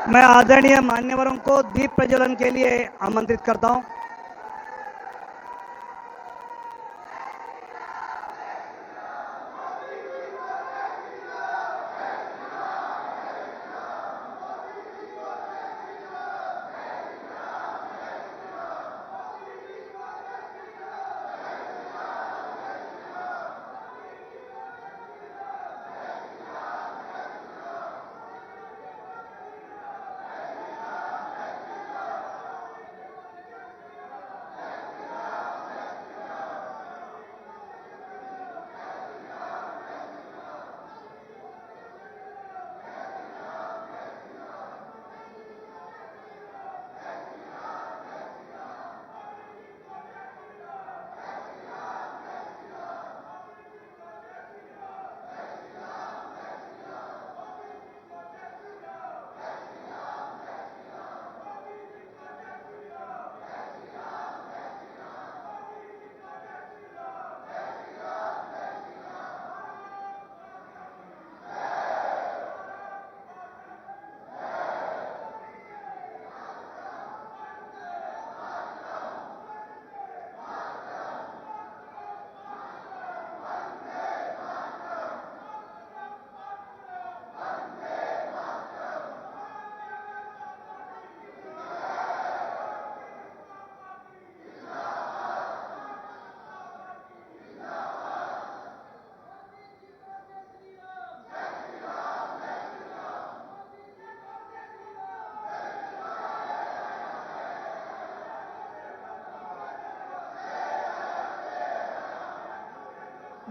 मैं आदरणीय मान्यवरों को दीप प्रज्वलन के लिए आमंत्रित करता हूं।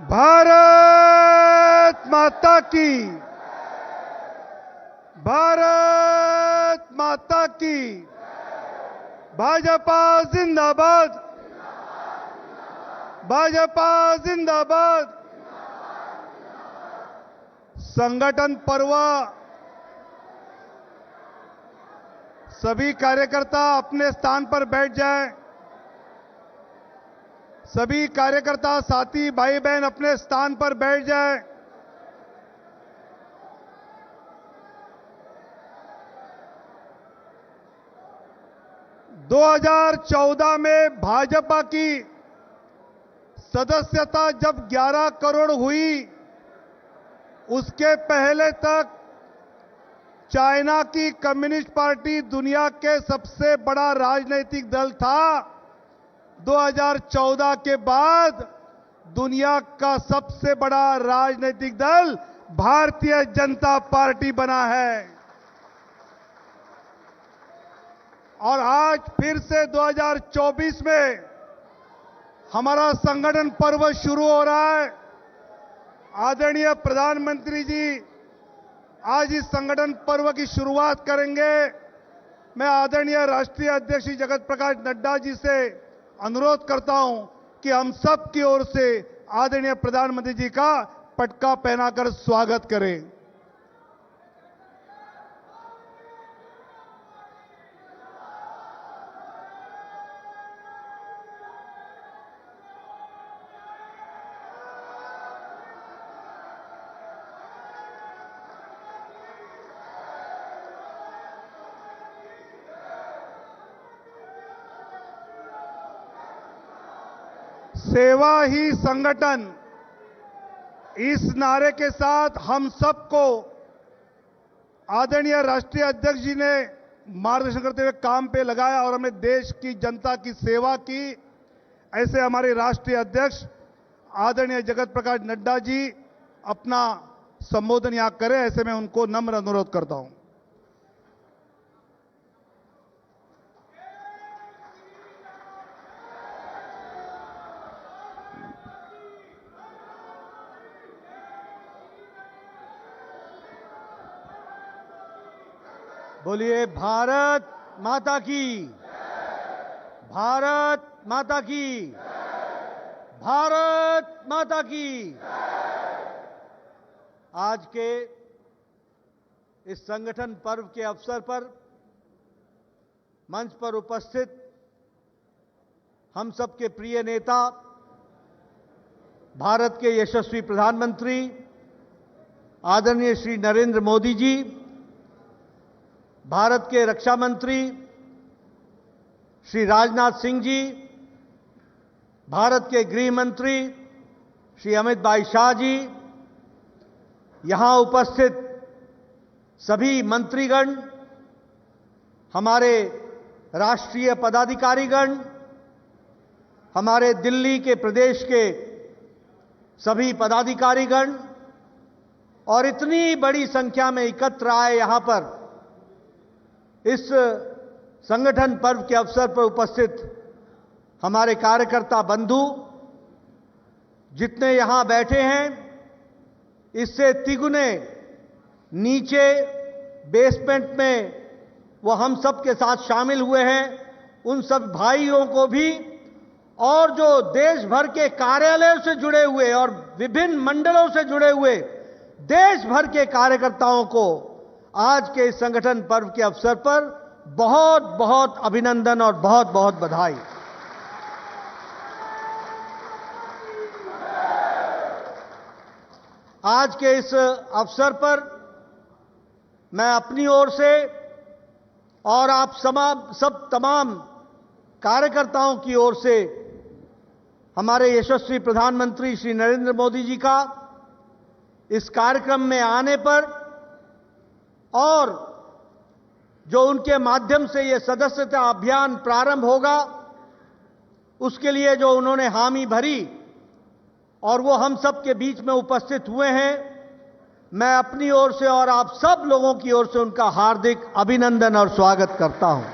भारत माता की, भारत माता की, भाजपा जिंदाबाद, भाजपा जिंदाबाद। संगठन पर्व, सभी कार्यकर्ता अपने स्थान पर बैठ जाएं। सभी कार्यकर्ता साथी भाई बहन अपने स्थान पर बैठ जाएं। ...2014 में भाजपा की सदस्यता जब 11 करोड़ हुई, उसके पहले तक चाइना की कम्युनिस्ट पार्टी दुनिया के सबसे बड़ा राजनीतिक दल था। 2014 के बाद दुनिया का सबसे बड़ा राजनीतिक दल भारतीय जनता पार्टी बना है। और आज फिर से 2024 में हमारा संगठन पर्व शुरू हो रहा है। आदरणीय प्रधानमंत्री जी आज इस संगठन पर्व की शुरुआत करेंगे। मैं आदरणीय राष्ट्रीय अध्यक्ष जगत प्रकाश नड्डा जी से अनुरोध करता हूं कि हम सब की ओर से आदरणीय प्रधानमंत्री जी का पटका पहनाकर स्वागत करें। सेवा ही संगठन, इस नारे के साथ हम सबको आदरणीय राष्ट्रीय अध्यक्ष जी ने मार्गदर्शन करते हुए काम पे लगाया और हमने देश की जनता की सेवा की। ऐसे हमारे राष्ट्रीय अध्यक्ष आदरणीय जगत प्रकाश नड्डा जी अपना संबोधन यहां करें, ऐसे मैं उनको नम्र अनुरोध करता हूं। बोलिए भारत माता की, भारत माता की, भारत माता की। आज के इस संगठन पर्व के अवसर पर मंच पर उपस्थित हम सबके प्रिय नेता, भारत के यशस्वी प्रधानमंत्री आदरणीय श्री नरेंद्र मोदी जी, भारत के रक्षा मंत्री श्री राजनाथ सिंह जी, भारत के गृह मंत्री श्री अमित भाई शाह जी, यहां उपस्थित सभी मंत्रीगण, हमारे राष्ट्रीय पदाधिकारीगण, हमारे दिल्ली के प्रदेश के सभी पदाधिकारीगण और इतनी बड़ी संख्या में एकत्र आए यहां पर इस संगठन पर्व के अवसर पर उपस्थित हमारे कार्यकर्ता बंधु, जितने यहां बैठे हैं, इससे तिगुने नीचे बेसमेंट में वो हम सब के साथ शामिल हुए हैं, उन सब भाइयों को भी, और जो देश भर के कार्यालयों से जुड़े हुए और विभिन्न मंडलों से जुड़े हुए देश भर के कार्यकर्ताओं को आज के इस संगठन पर्व के अवसर पर बहुत बहुत अभिनंदन और बहुत बहुत बधाई। आज के इस अवसर पर मैं अपनी ओर से और आप सब तमाम कार्यकर्ताओं की ओर से हमारे यशस्वी प्रधानमंत्री श्री नरेंद्र मोदी जी का इस कार्यक्रम में आने पर और जो उनके माध्यम से ये सदस्यता अभियान प्रारंभ होगा, उसके लिए जो उन्होंने हामी भरी और वो हम सब के बीच में उपस्थित हुए हैं, मैं अपनी ओर से और आप सब लोगों की ओर से उनका हार्दिक अभिनंदन और स्वागत करता हूं।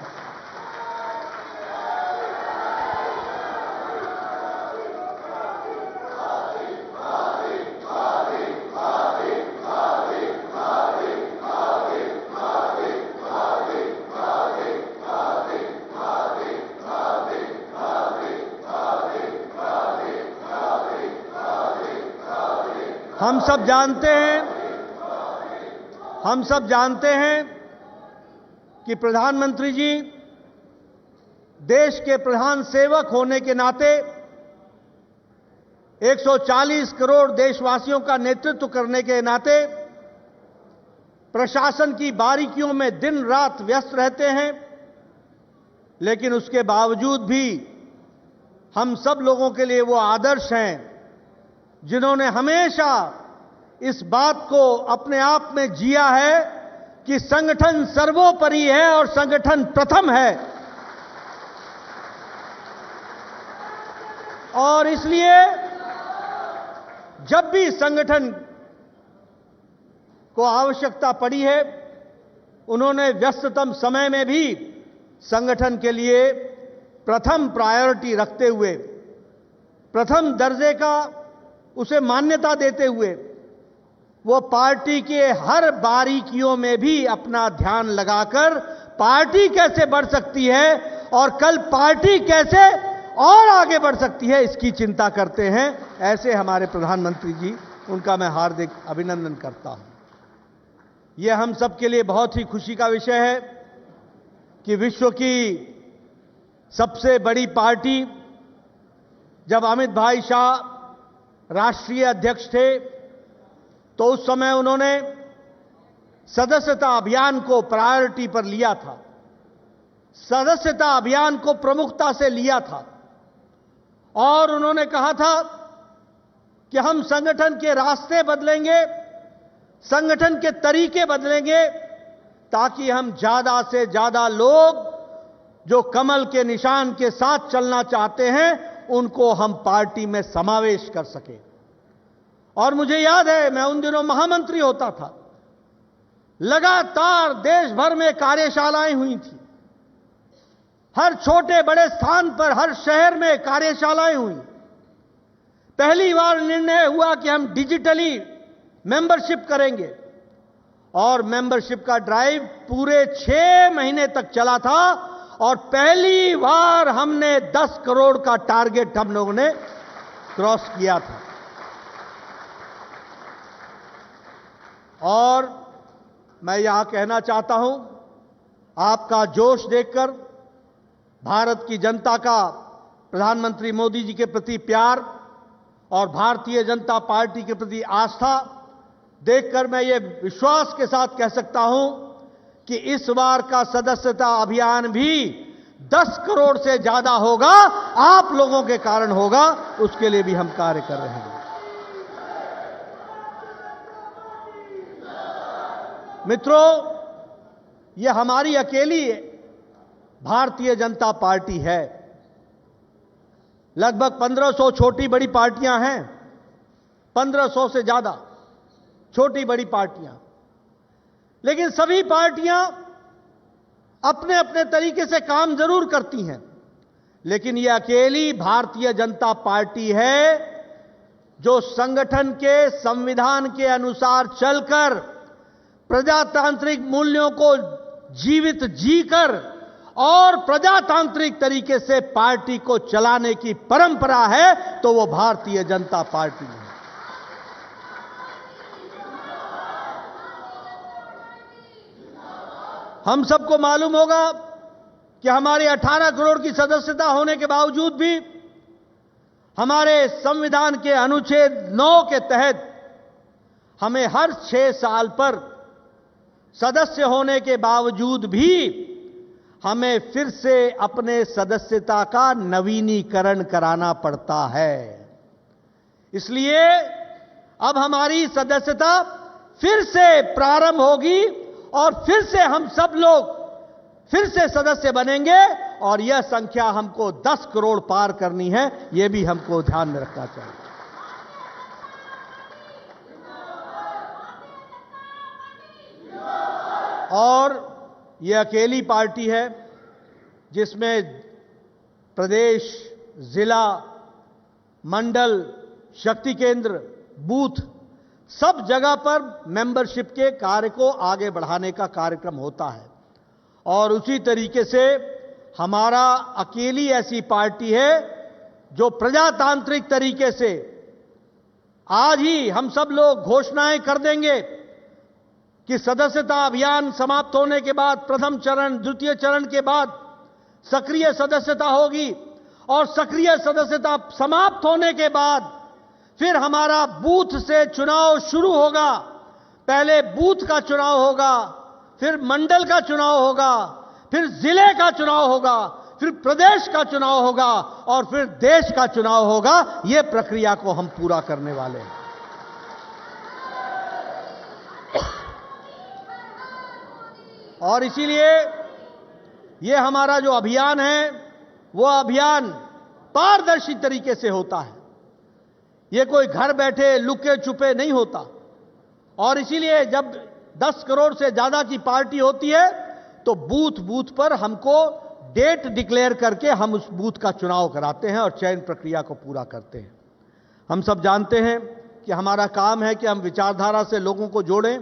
हम सब जानते हैं कि प्रधानमंत्री जी देश के प्रधान सेवक होने के नाते 140 करोड़ देशवासियों का नेतृत्व करने के नाते प्रशासन की बारीकियों में दिन रात व्यस्त रहते हैं, लेकिन उसके बावजूद भी हम सब लोगों के लिए वो आदर्श हैं जिन्होंने हमेशा इस बात को अपने आप में जिया है कि संगठन सर्वोपरि है और संगठन प्रथम है। और इसलिए जब भी संगठन को आवश्यकता पड़ी है, उन्होंने व्यस्ततम समय में भी संगठन के लिए प्रथम प्रायोरिटी रखते हुए, प्रथम दर्जे का उसे मान्यता देते हुए, वो पार्टी के हर बारीकियों में भी अपना ध्यान लगाकर पार्टी कैसे बढ़ सकती है और कल पार्टी कैसे और आगे बढ़ सकती है, इसकी चिंता करते हैं। ऐसे हमारे प्रधानमंत्री जी, उनका मैं हार्दिक अभिनंदन करता हूं। यह हम सब के लिए बहुत ही खुशी का विषय है कि विश्व की सबसे बड़ी पार्टी, जब अमित भाई शाह राष्ट्रीय अध्यक्ष थे, तो उस समय उन्होंने सदस्यता अभियान को प्रायोरिटी पर लिया था, सदस्यता अभियान को प्रमुखता से लिया था और उन्होंने कहा था कि हम संगठन के रास्ते बदलेंगे, संगठन के तरीके बदलेंगे, ताकि हम ज्यादा से ज्यादा लोग जो कमल के निशान के साथ चलना चाहते हैं, उनको हम पार्टी में समावेश कर सके। और मुझे याद है, मैं उन दिनों महामंत्री होता था, लगातार देश भर में कार्यशालाएं हुई थी, हर छोटे बड़े स्थान पर, हर शहर में कार्यशालाएं हुई। पहली बार निर्णय हुआ कि हम डिजिटली मेंबरशिप करेंगे और मेंबरशिप का ड्राइव पूरे 6 महीने तक चला था और पहली बार हमने 10 करोड़ का टारगेट हम लोगों ने क्रॉस किया था। और मैं यहां कहना चाहता हूं, आपका जोश देखकर, भारत की जनता का प्रधानमंत्री मोदी जी के प्रति प्यार और भारतीय जनता पार्टी के प्रति आस्था देखकर मैं ये विश्वास के साथ कह सकता हूं कि इस बार का सदस्यता अभियान भी 10 करोड़ से ज्यादा होगा, आप लोगों के कारण होगा, उसके लिए भी हम कार्य कर रहे हैं। मित्रों, यह हमारी अकेली भारतीय जनता पार्टी है। लगभग 1500 छोटी बड़ी पार्टियां हैं, 1500 से ज्यादा छोटी बड़ी पार्टियां, लेकिन सभी पार्टियां अपने अपने तरीके से काम जरूर करती हैं, लेकिन यह अकेली भारतीय जनता पार्टी है जो संगठन के संविधान के अनुसार चलकर प्रजातांत्रिक मूल्यों को जीवित जीकर और प्रजातांत्रिक तरीके से पार्टी को चलाने की परंपरा है, तो वो भारतीय जनता पार्टी है। हम सबको मालूम होगा कि हमारे 18 करोड़ की सदस्यता होने के बावजूद भी हमारे संविधान के अनुच्छेद 9 के तहत हमें हर 6 साल पर सदस्य होने के बावजूद भी हमें फिर से अपने सदस्यता का नवीनीकरण कराना पड़ता है। इसलिए अब हमारी सदस्यता फिर से प्रारंभ होगी और फिर से हम सब लोग फिर से सदस्य बनेंगे और यह संख्या हमको 10 करोड़ पार करनी है, यह भी हमको ध्यान में रखना चाहिए। और यह अकेली पार्टी है जिसमें प्रदेश, जिला, मंडल, शक्ति केंद्र, बूथ सब जगह पर मेंबरशिप के कार्य को आगे बढ़ाने का कार्यक्रम होता है। और उसी तरीके से हमारा अकेली ऐसी पार्टी है जो प्रजातांत्रिक तरीके से आज ही हम सब लोग घोषणाएं कर देंगे कि सदस्यता अभियान समाप्त होने के बाद प्रथम चरण, द्वितीय चरण के बाद सक्रिय सदस्यता होगी और सक्रिय सदस्यता समाप्त होने के बाद फिर हमारा बूथ से चुनाव शुरू होगा। पहले बूथ का चुनाव होगा, फिर मंडल का चुनाव होगा, फिर जिले का चुनाव होगा, फिर प्रदेश का चुनाव होगा और फिर देश का चुनाव होगा। यह प्रक्रिया को हम पूरा करने वाले हैं। और इसीलिए यह हमारा जो अभियान है वो अभियान पारदर्शी तरीके से होता है। यह कोई घर बैठे लुके छुपे नहीं होता। और इसीलिए जब 10 करोड़ से ज्यादा की पार्टी होती है तो बूथ बूथ पर हमको डेट डिक्लेयर करके हम उस बूथ का चुनाव कराते हैं और चयन प्रक्रिया को पूरा करते हैं। हम सब जानते हैं कि हमारा काम है कि हम विचारधारा से लोगों को जोड़ें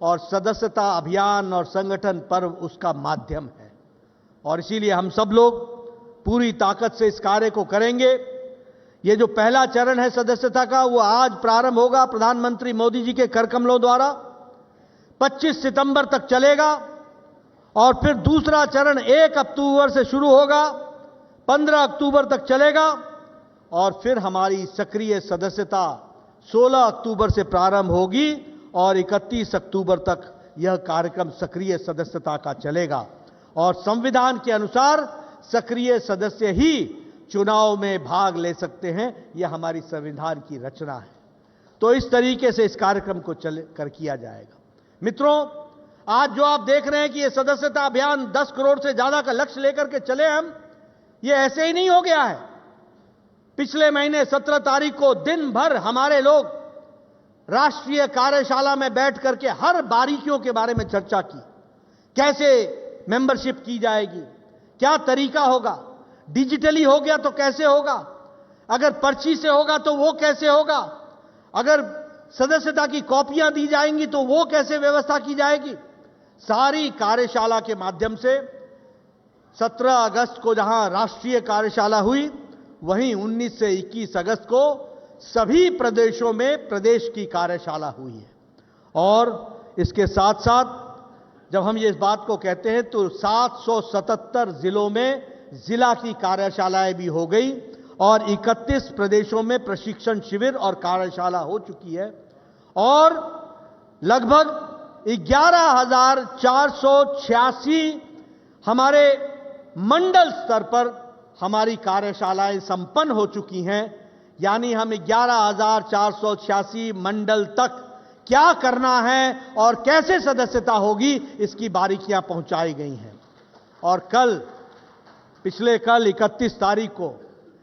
और सदस्यता अभियान और संगठन पर्व उसका माध्यम है। और इसीलिए हम सब लोग पूरी ताकत से इस कार्य को करेंगे। ये जो पहला चरण है सदस्यता का, वो आज प्रारंभ होगा प्रधानमंत्री मोदी जी के कर कमलों द्वारा, 25 सितंबर तक चलेगा। और फिर दूसरा चरण 1 अक्टूबर से शुरू होगा, 15 अक्टूबर तक चलेगा। और फिर हमारी सक्रिय सदस्यता 16 अक्टूबर से प्रारंभ होगी और 31 अक्टूबर तक यह कार्यक्रम सक्रिय सदस्यता का चलेगा। और संविधान के अनुसार सक्रिय सदस्य ही चुनाव में भाग ले सकते हैं। यह हमारी संविधान की रचना है। तो इस तरीके से इस कार्यक्रम को किया जाएगा। मित्रों, आज जो आप देख रहे हैं कि यह सदस्यता अभियान 10 करोड़ से ज्यादा का लक्ष्य लेकर के चले हम, यह ऐसे ही नहीं हो गया है। पिछले महीने 17 तारीख को दिन भर हमारे लोग राष्ट्रीय कार्यशाला में बैठ करके हर बारीकियों के बारे में चर्चा की। कैसे मेंबरशिप की जाएगी, क्या तरीका होगा, डिजिटली हो गया तो कैसे होगा, अगर पर्ची से होगा तो वो कैसे होगा, अगर सदस्यता की कॉपियां दी जाएंगी तो वो कैसे व्यवस्था की जाएगी। सारी कार्यशाला के माध्यम से 17 अगस्त को जहां राष्ट्रीय कार्यशाला हुई, वहीं 19 से 21 अगस्त को सभी प्रदेशों में प्रदेश की कार्यशाला हुई है। और इसके साथ साथ जब हम ये इस बात को कहते हैं तो 777 जिलों में जिला की कार्यशालाएं भी हो गई और 31 प्रदेशों में प्रशिक्षण शिविर और कार्यशाला हो चुकी है। और लगभग 11,486 हमारे मंडल स्तर पर हमारी कार्यशालाएं संपन्न हो चुकी हैं। यानी हम 11,486 मंडल तक क्या करना है और कैसे सदस्यता होगी, इसकी बारीकियां पहुंचाई गई हैं। और कल 31 तारीख को,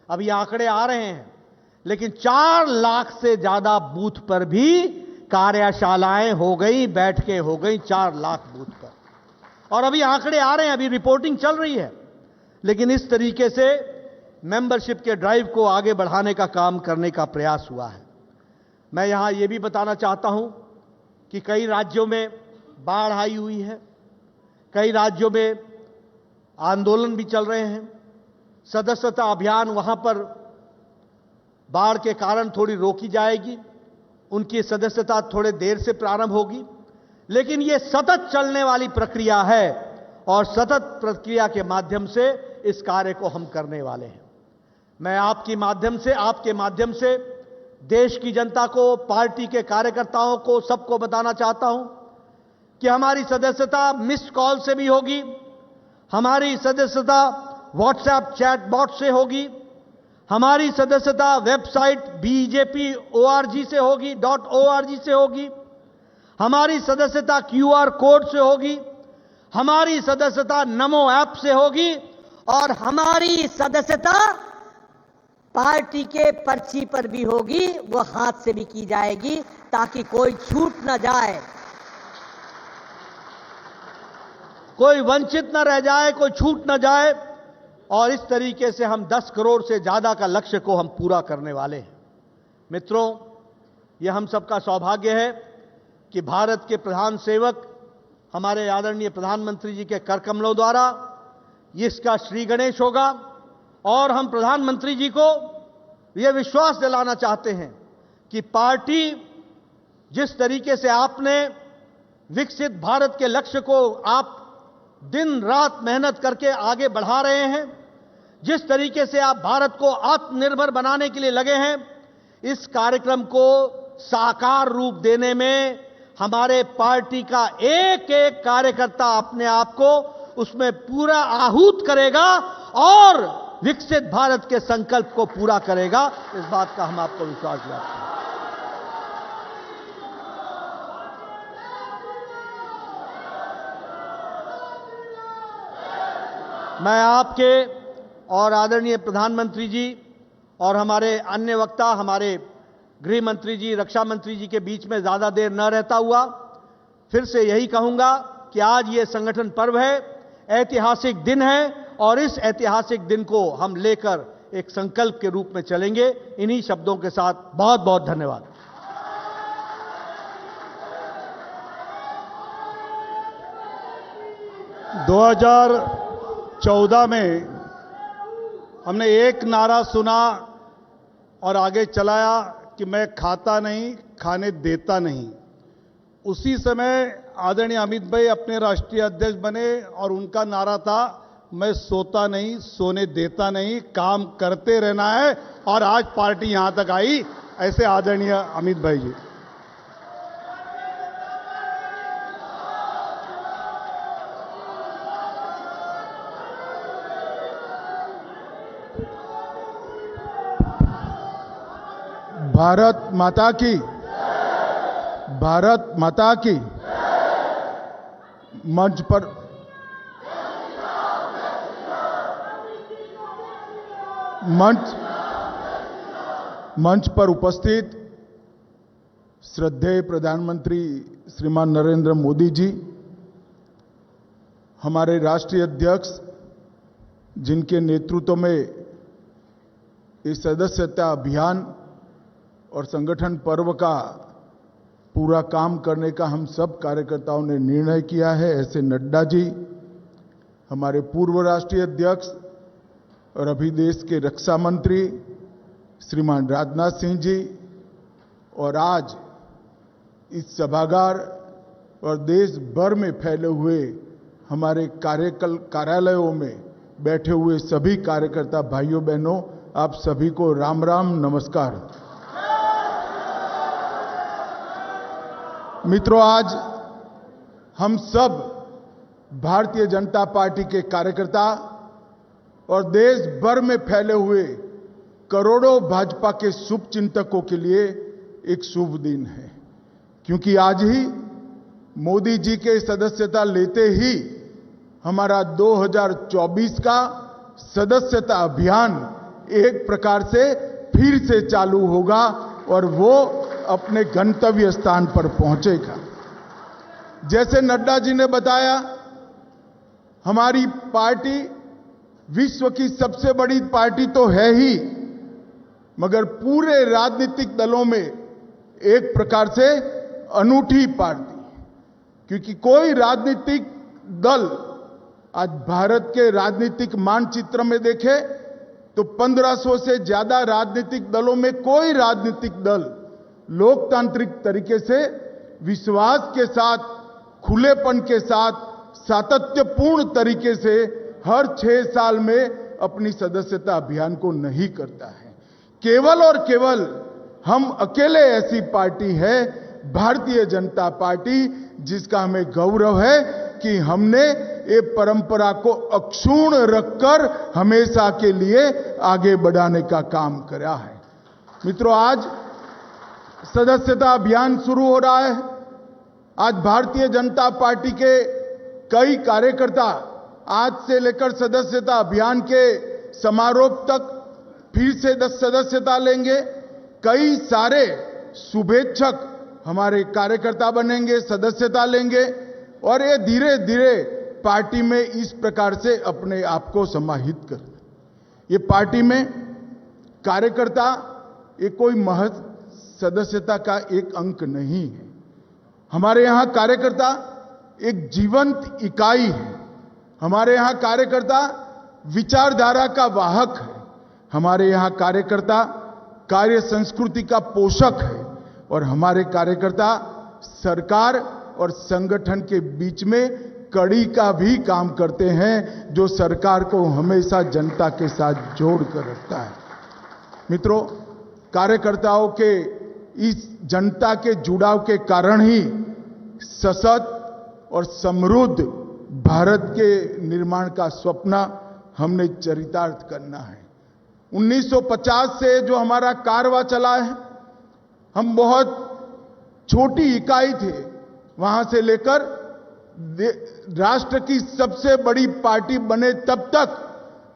अभी आंकड़े आ रहे हैं, लेकिन 4 लाख से ज्यादा बूथ पर भी कार्यशालाएं हो गई, बैठकें हो गई 4 लाख बूथ पर। और अभी आंकड़े आ रहे हैं, अभी रिपोर्टिंग चल रही है। लेकिन इस तरीके से मेंबरशिप के ड्राइव को आगे बढ़ाने का काम करने का प्रयास हुआ है। मैं यहां यह भी बताना चाहता हूं कि कई राज्यों में बाढ़ आई हुई है, कई राज्यों में आंदोलन भी चल रहे हैं। सदस्यता अभियान वहां पर बाढ़ के कारण थोड़ी रोकी जाएगी, उनकी सदस्यता थोड़े देर से प्रारंभ होगी, लेकिन यह सतत चलने वाली प्रक्रिया है और सतत प्रक्रिया के माध्यम से इस कार्य को हम करने वाले हैं। मैं आपके माध्यम से देश की जनता को, पार्टी के कार्यकर्ताओं को, सबको बताना चाहता हूं कि हमारी सदस्यता मिस्ड कॉल से भी होगी, हमारी सदस्यता व्हाट्सएप चैट बॉट से होगी, हमारी सदस्यता वेबसाइट BJP.org से होगी, .org से होगी, हमारी सदस्यता QR कोड से होगी, हमारी सदस्यता नमो ऐप से होगी और हमारी सदस्यता पार्टी के पर्ची पर भी होगी, वो हाथ से भी की जाएगी ताकि कोई छूट न जाए, कोई वंचित न रह जाए, कोई छूट न जाए। और इस तरीके से हम 10 करोड़ से ज्यादा का लक्ष्य को हम पूरा करने वाले हैं। मित्रों, यह हम सबका सौभाग्य है कि भारत के प्रधान सेवक हमारे आदरणीय प्रधानमंत्री जी के कर कमलों द्वारा इसका श्री गणेश होगा। और हम प्रधानमंत्री जी को यह विश्वास दिलाना चाहते हैं कि पार्टी जिस तरीके से आपने विकसित भारत के लक्ष्य को आप दिन रात मेहनत करके आगे बढ़ा रहे हैं, जिस तरीके से आप भारत को आत्मनिर्भर बनाने के लिए लगे हैं, इस कार्यक्रम को साकार रूप देने में हमारे पार्टी का एक एक कार्यकर्ता अपने आप को उसमें पूरा आहूत करेगा और विकसित भारत के संकल्प को पूरा करेगा। इस बात का हम आपको विश्वास दिलाते हैं। मैं आपके और आदरणीय प्रधानमंत्री जी और हमारे अन्य वक्ता, हमारे गृह मंत्री जी, रक्षा मंत्री जी के बीच में ज्यादा देर न रहता हुआ फिर से यही कहूंगा कि आज ये संगठन पर्व है, ऐतिहासिक दिन है और इस ऐतिहासिक दिन को हम लेकर एक संकल्प के रूप में चलेंगे। इन्हीं शब्दों के साथ बहुत बहुत धन्यवाद। दो 2014 में हमने एक नारा सुना और आगे चलाया कि मैं खाता नहीं, खाने देता नहीं। उसी समय आदरणीय अमित भाई अपने राष्ट्रीय अध्यक्ष बने और उनका नारा था, मैं सोता नहीं, सोने देता नहीं, काम करते रहना है। और आज पार्टी यहां तक आई, ऐसे आदरणीय अमित भाई जी। भारत माता की, भारत माता की। मंच पर उपस्थित श्रद्धेय प्रधानमंत्री श्रीमान नरेंद्र मोदी जी, हमारे राष्ट्रीय अध्यक्ष जिनके नेतृत्व में इस सदस्यता अभियान और संगठन पर्व का पूरा काम करने का हम सब कार्यकर्ताओं ने निर्णय किया है, ऐसे नड्डा जी, हमारे पूर्व राष्ट्रीय अध्यक्ष और अभी देश के रक्षा मंत्री श्रीमान राजनाथ सिंह जी, और आज इस सभागार और देश भर में फैले हुए हमारे कार्यालयों में बैठे हुए सभी कार्यकर्ता भाइयों बहनों, आप सभी को राम राम नमस्कार। मित्रों, आज हम सब भारतीय जनता पार्टी के कार्यकर्ता और देश भर में फैले हुए करोड़ों भाजपा के शुभचिंतकों के लिए एक शुभ दिन है, क्योंकि आज ही मोदी जी के सदस्यता लेते ही हमारा 2024 का सदस्यता अभियान एक प्रकार से फिर से चालू होगा और वो अपने गंतव्य स्थान पर पहुंचेगा। जैसे नड्डा जी ने बताया, हमारी पार्टी विश्व की सबसे बड़ी पार्टी तो है ही, मगर पूरे राजनीतिक दलों में एक प्रकार से अनूठी पार्टी, क्योंकि कोई राजनीतिक दल आज भारत के राजनीतिक मानचित्र में देखे तो 1500 से ज्यादा राजनीतिक दलों में कोई राजनीतिक दल लोकतांत्रिक तरीके से विश्वास के साथ, खुलेपन के साथ, सातत्यपूर्ण तरीके से हर 6 साल में अपनी सदस्यता अभियान को नहीं करता है। केवल और केवल हम अकेले ऐसी पार्टी है, भारतीय जनता पार्टी, जिसका हमें गौरव है कि हमने ये परंपरा को अक्षुण्ण रखकर हमेशा के लिए आगे बढ़ाने का काम करा है। मित्रों, आज सदस्यता अभियान शुरू हो रहा है। आज भारतीय जनता पार्टी के कई कार्यकर्ता आज से लेकर सदस्यता अभियान के समारोह तक फिर से सदस्यता लेंगे। कई सारे शुभेच्छक हमारे कार्यकर्ता बनेंगे, सदस्यता लेंगे और ये धीरे धीरे पार्टी में इस प्रकार से अपने आप को समाहित कर। ये पार्टी में कार्यकर्ता ये कोई महज सदस्यता का एक अंक नहीं है। हमारे यहां कार्यकर्ता एक जीवंत इकाई है। हमारे यहां कार्यकर्ता विचारधारा का वाहक है। हमारे यहां कार्यकर्ता कार्य संस्कृति का पोषक है और हमारे कार्यकर्ता सरकार और संगठन के बीच में कड़ी का भी काम करते हैं, जो सरकार को हमेशा जनता के साथ जोड़ कर रखता है। मित्रों, कार्यकर्ताओं के इस जनता के जुड़ाव के कारण ही सशक्त और समृद्ध भारत के निर्माण का स्वप्न हमने चरितार्थ करना है। 1950 से जो हमारा कारवां चला है, हम बहुत छोटी इकाई थे। वहां से लेकर राष्ट्र की सबसे बड़ी पार्टी बने तब तक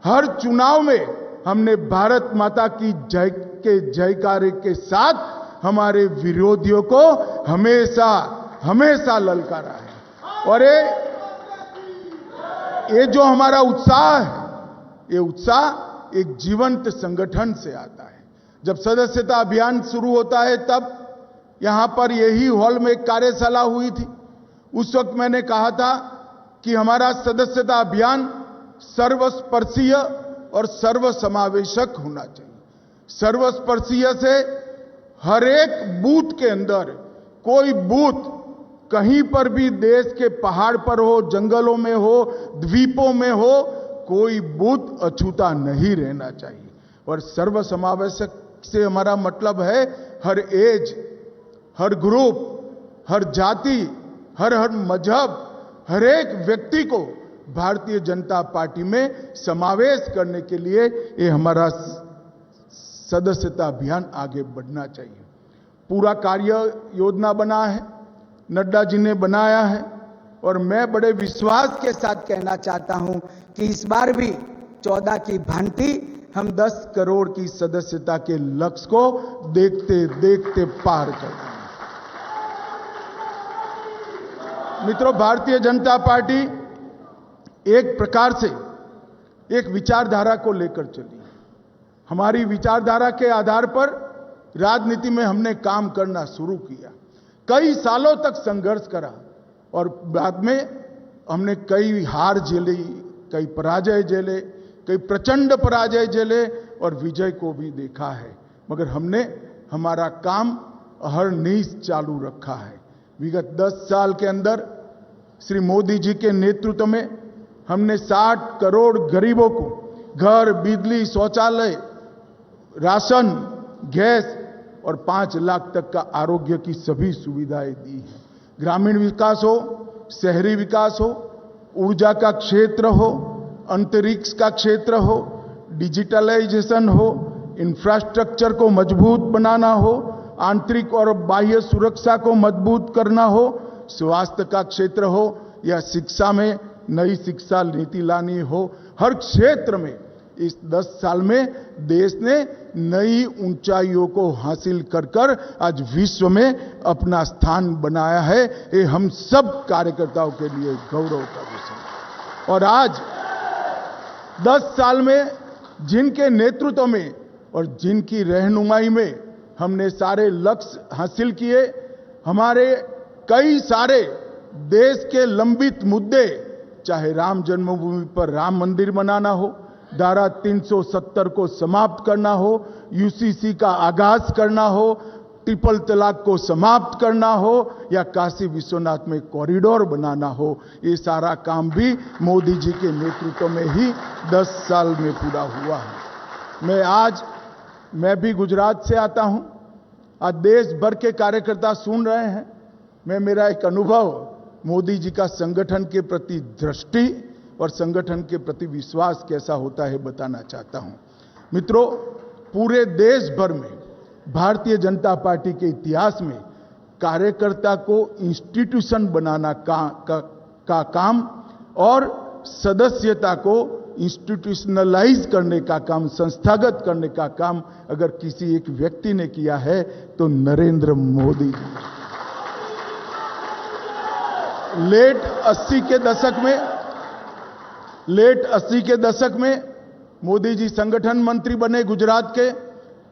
हर चुनाव में हमने भारत माता की जय के जयकारे के साथ हमारे विरोधियों को हमेशा हमेशा ललकारा है। और ये जो हमारा उत्साह है, ये उत्साह एक जीवंत संगठन से आता है। जब सदस्यता अभियान शुरू होता है तब यहां पर यही हॉल में एक कार्यशाला हुई थी। उस वक्त मैंने कहा था कि हमारा सदस्यता अभियान सर्वस्पर्शीय और सर्वसमावेशक होना चाहिए। सर्वस्पर्शीय से हर एक बूथ के अंदर, कोई बूथ कहीं पर भी देश के पहाड़ पर हो, जंगलों में हो, द्वीपों में हो, कोई बूथ अछूता नहीं रहना चाहिए। और सर्वसमावेशक से हमारा मतलब है हर एज, हर ग्रुप, हर जाति, हर मजहब, हर एक व्यक्ति को भारतीय जनता पार्टी में समावेश करने के लिए ये हमारा सदस्यता अभियान आगे बढ़ना चाहिए। पूरा कार्य योजना बना है, नड्डा जी ने बनाया है और मैं बड़े विश्वास के साथ कहना चाहता हूं कि इस बार भी 14 की भांति हम 10 करोड़ की सदस्यता के लक्ष्य को देखते देखते पार कर देंगे। मित्रों, भारतीय जनता पार्टी एक प्रकार से एक विचारधारा को लेकर चली। हमारी विचारधारा के आधार पर राजनीति में हमने काम करना शुरू किया। कई सालों तक संघर्ष करा और बाद में हमने कई हार झेली, कई पराजय झेले, कई प्रचंड पराजय झेले और विजय को भी देखा है। मगर हमने हमारा काम अहरनिश चालू रखा है। विगत 10 साल के अंदर श्री मोदी जी के नेतृत्व में हमने 60 करोड़ गरीबों को घर, बिजली, शौचालय, राशन, गैस और 5 लाख तक का आरोग्य की सभी सुविधाएं दी हैं। ग्रामीण विकास हो, शहरी विकास हो, ऊर्जा का क्षेत्र हो, अंतरिक्ष का क्षेत्र हो, डिजिटलाइजेशन हो, इंफ्रास्ट्रक्चर को मजबूत बनाना हो, आंतरिक और बाह्य सुरक्षा को मजबूत करना हो, स्वास्थ्य का क्षेत्र हो या शिक्षा में नई शिक्षा नीति लानी हो, हर क्षेत्र में इस 10 साल में देश ने नई ऊंचाइयों को हासिल कर आज विश्व में अपना स्थान बनाया है। ये हम सब कार्यकर्ताओं के लिए गौरव का विषय है। और आज 10 साल में जिनके नेतृत्व में और जिनकी रहनुमाई में हमने सारे लक्ष्य हासिल किए, हमारे कई सारे देश के लंबित मुद्दे, चाहे राम जन्मभूमि पर राम मंदिर बनाना हो, धारा 370 को समाप्त करना हो, यूसीसी का आगाज करना हो, ट्रिपल तलाक को समाप्त करना हो या काशी विश्वनाथ में कॉरिडोर बनाना हो, ये सारा काम भी मोदी जी के नेतृत्व में ही 10 साल में पूरा हुआ है। मैं भी गुजरात से आता हूं। आज देश भर के कार्यकर्ता सुन रहे हैं। मेरा एक अनुभव मोदी जी का संगठन के प्रति दृष्टि और संगठन के प्रति विश्वास कैसा होता है बताना चाहता हूं। मित्रों, पूरे देश भर में भारतीय जनता पार्टी के इतिहास में कार्यकर्ता को इंस्टीट्यूशन बनाना का काम और सदस्यता को इंस्टीट्यूशनलाइज करने का काम, संस्थागत करने का काम अगर किसी एक व्यक्ति ने किया है तो नरेंद्र मोदी जी। लेट 80 के दशक में मोदी जी संगठन मंत्री बने गुजरात के।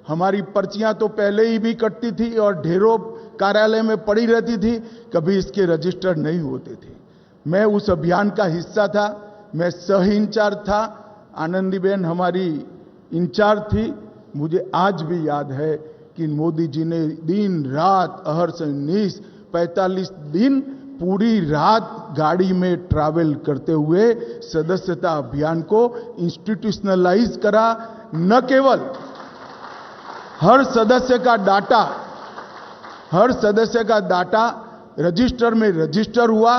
हमारी पर्चियां तो पहले ही भी कटती थी और ढेरों कार्यालय में पड़ी रहती थी, कभी इसके रजिस्टर नहीं होते थे। मैं उस अभियान का हिस्सा था, मैं सह इंचार्ज था, आनंदीबेन हमारी इंचार्ज थी। मुझे आज भी याद है कि मोदी जी ने दिन रात अहर्ष निश 45 दिन पूरी रात गाड़ी में ट्रैवल करते हुए सदस्यता अभियान को इंस्टीट्यूशनलाइज करा। न केवल हर सदस्य का डाटा रजिस्टर में रजिस्टर हुआ,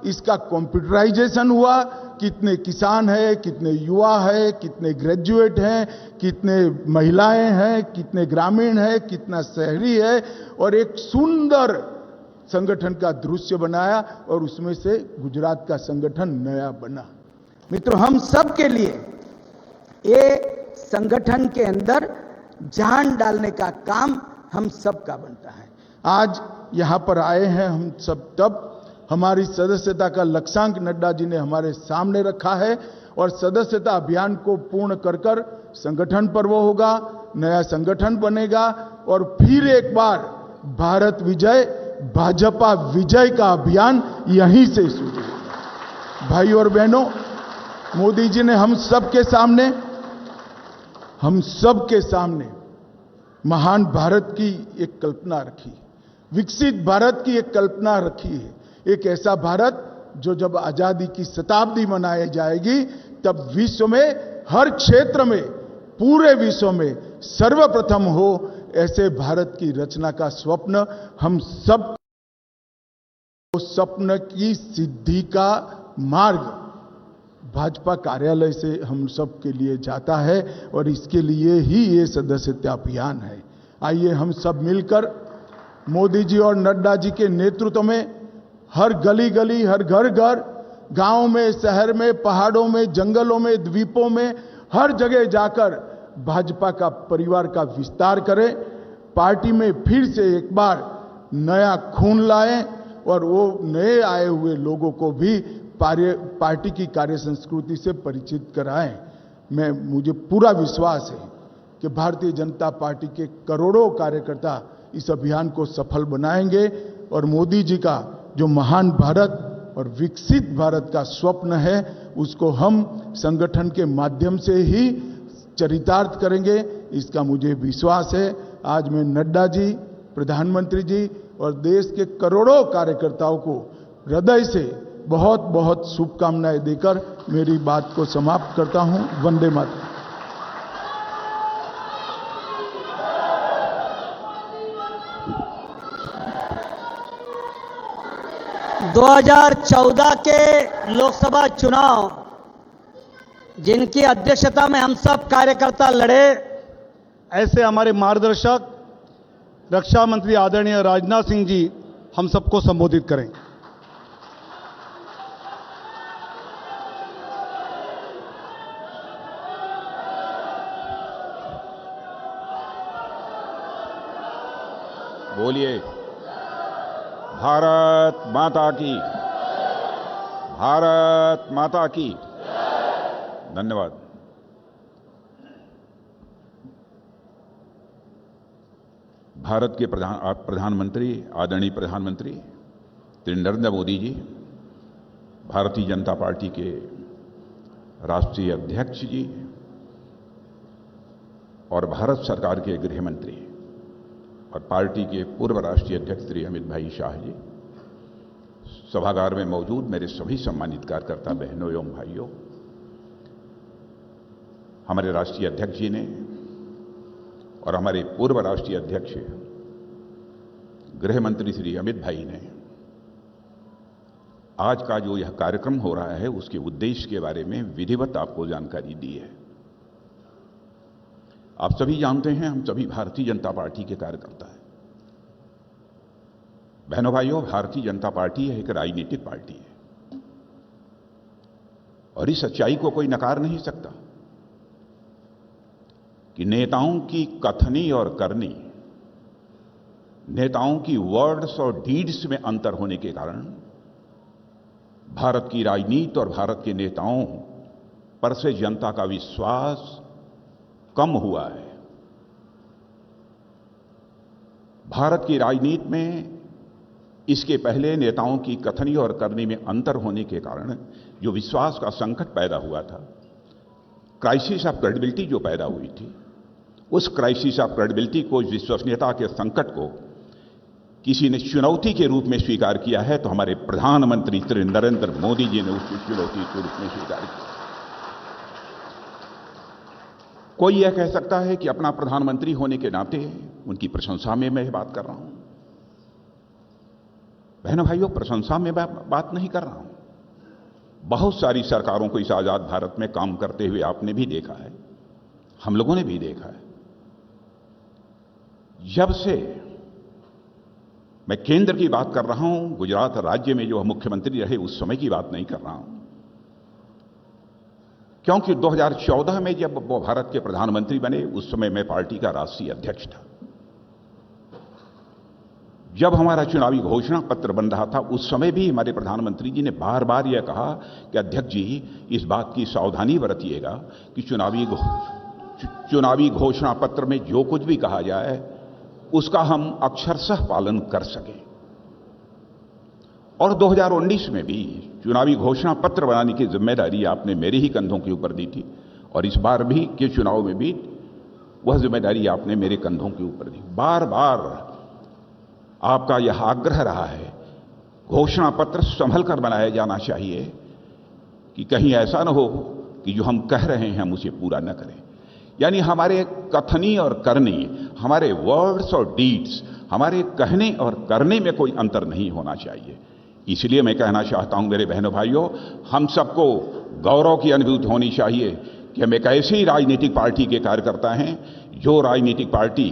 इसका कंप्यूटराइजेशन हुआ। कितने किसान हैं, कितने युवा हैं, कितने ग्रेजुएट हैं, कितने महिलाएं हैं, कितने ग्रामीण हैं, कितना शहरी है, और एक सुंदर संगठन का दृश्य बनाया और उसमें से गुजरात का संगठन नया बना। मित्रों, हम सब के लिए ये संगठन के अंदर जान डालने का काम हम सब का बनता है। आज यहां पर आए हैं हम सब, तब हमारी सदस्यता का लक्ष्यांक नड्डा जी ने हमारे सामने रखा है और सदस्यता अभियान को पूर्ण कर संगठन पर्व होगा, नया संगठन बनेगा और फिर एक बार भारत विजय, भाजपा विजय का अभियान यहीं से शुरू होगा। भाई और बहनों, मोदी जी ने हम सबके सामने महान भारत की एक कल्पना रखी, विकसित भारत की एक कल्पना रखी है। एक ऐसा भारत जो जब आजादी की शताब्दी मनाई जाएगी तब विश्व में हर क्षेत्र में, पूरे विश्व में सर्वप्रथम हो, ऐसे भारत की रचना का स्वप्न हम सब, स्वप्न की सिद्धि का मार्ग भाजपा कार्यालय से हम सब के लिए जाता है और इसके लिए ही ये सदस्यता अभियान है। आइए हम सब मिलकर मोदी जी और नड्डा जी के नेतृत्व में हर गली गली, हर घर घर, गांव में, शहर में, पहाड़ों में, जंगलों में, द्वीपों में, हर जगह जाकर भाजपा का परिवार का विस्तार करें, पार्टी में फिर से एक बार नया खून लाएं और वो नए आए हुए लोगों को भी पार्टी की कार्य संस्कृति से परिचित कराएं। मुझे पूरा विश्वास है कि भारतीय जनता पार्टी के करोड़ों कार्यकर्ता इस अभियान को सफल बनाएंगे और मोदी जी का जो महान भारत और विकसित भारत का स्वप्न है उसको हम संगठन के माध्यम से ही चरितार्थ करेंगे, इसका मुझे विश्वास है। आज मैं नड्डा जी, प्रधानमंत्री जी और देश के करोड़ों कार्यकर्ताओं को हृदय से बहुत बहुत शुभकामनाएं देकर मेरी बात को समाप्त करता हूं। वंदे मातरम। 2014 के लोकसभा चुनाव जिनकी अध्यक्षता में हम सब कार्यकर्ता लड़े, ऐसे हमारे मार्गदर्शक रक्षा मंत्री आदरणीय राजनाथ सिंह जी हम सबको संबोधित करें। बोलिए, भारत माता की, भारत माता की। धन्यवाद। भारत के प्रधानमंत्री, आदरणीय प्रधानमंत्री श्री नरेंद्र मोदी जी, भारतीय जनता पार्टी के राष्ट्रीय अध्यक्ष जी और भारत सरकार के गृह मंत्री और पार्टी के पूर्व राष्ट्रीय अध्यक्ष श्री अमित भाई शाह जी, सभागार में मौजूद मेरे सभी सम्मानित कार्यकर्ता बहनों एवं भाइयों, हमारे राष्ट्रीय अध्यक्ष जी ने और हमारे पूर्व राष्ट्रीय अध्यक्ष गृह मंत्री श्री अमित भाई ने आज का जो यह कार्यक्रम हो रहा है उसके उद्देश्य के बारे में विधिवत आपको जानकारी दी है। आप सभी जानते हैं, हम सभी भारतीय जनता पार्टी के कार्यकर्ता हैं। बहनों भाइयों, भारतीय जनता पार्टी एक राजनीतिक पार्टी है और इस सच्चाई को कोई नकार नहीं सकता कि नेताओं की कथनी और करनी, नेताओं की वर्ड्स और डीड्स में अंतर होने के कारण भारत की राजनीति और भारत के नेताओं पर से जनता का विश्वास कम हुआ है। भारत की राजनीति में इसके पहले नेताओं की कथनी और करनी में अंतर होने के कारण जो विश्वास का संकट पैदा हुआ था, क्राइसिस ऑफ क्रेडिबिलिटी जो पैदा हुई थी, उस क्राइसिस ऑफ क्रेडिबिलिटी को, विश्वसनीयता के संकट को किसी ने चुनौती के रूप में स्वीकार किया है तो हमारे प्रधानमंत्री श्री नरेंद्र मोदी जी ने उसकी चुनौती के रूप में स्वीकार किया। कोई यह कह सकता है कि अपना प्रधानमंत्री होने के नाते उनकी प्रशंसा में मैं बात कर रहा हूं। बहनों भाइयों, प्रशंसा में बात नहीं कर रहा हूं। बहुत सारी सरकारों को इस आजाद भारत में काम करते हुए आपने भी देखा है, हम लोगों ने भी देखा है। जब से मैं केंद्र की बात कर रहा हूं, गुजरात राज्य में जो मुख्यमंत्री रहे उस समय की बात नहीं कर रहा हूं, क्योंकि 2014 में जब वो भारत के प्रधानमंत्री बने उस समय मैं पार्टी का राष्ट्रीय अध्यक्ष था। जब हमारा चुनावी घोषणा पत्र बन रहा था उस समय भी हमारे प्रधानमंत्री जी ने बार बार यह कहा कि अध्यक्ष जी, इस बात की सावधानी बरतिएगा कि चुनावी घोषणा पत्र में जो कुछ भी कहा जाए उसका हम अक्षरशः पालन कर सकें। और 2019 में भी चुनावी घोषणा पत्र बनाने की जिम्मेदारी आपने मेरे ही कंधों के ऊपर दी थी और इस बार भी के चुनाव में भी वह जिम्मेदारी आपने मेरे कंधों के ऊपर दी। बार बार आपका यह आग्रह रहा है, घोषणा पत्र संभल कर बनाया जाना चाहिए कि कहीं ऐसा न हो कि जो हम कह रहे हैं हम उसे पूरा न करें। यानी हमारे कथनी और करनी, हमारे वर्ड्स और डीड्स, हमारे कहने और करने में कोई अंतर नहीं होना चाहिए। इसलिए मैं कहना चाहता हूं मेरे बहनों भाइयों, हम सबको गौरव की अनुभूति होनी चाहिए कि हम एक ऐसी राजनीतिक पार्टी के कार्यकर्ता हैं जो राजनीतिक पार्टी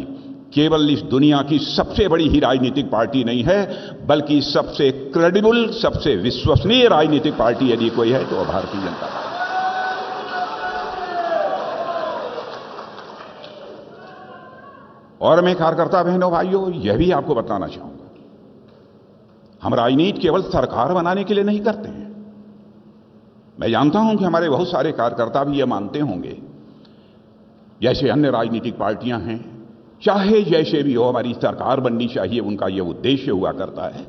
केवल इस दुनिया की सबसे बड़ी ही राजनीतिक पार्टी नहीं है, बल्कि सबसे क्रेडिबल, सबसे विश्वसनीय राजनीतिक पार्टी यदि कोई है तो वह भारतीय जनता पार्टी। और मैं कार्यकर्ता बहनों भाइयों यह भी आपको बताना चाहूंगा, हम राजनीति केवल सरकार बनाने के लिए नहीं करते हैं। मैं जानता हूं कि हमारे बहुत सारे कार्यकर्ता भी यह मानते होंगे, जैसे अन्य राजनीतिक पार्टियां हैं, चाहे जैसे भी हो हमारी सरकार बननी चाहिए, उनका यह उद्देश्य हुआ करता है।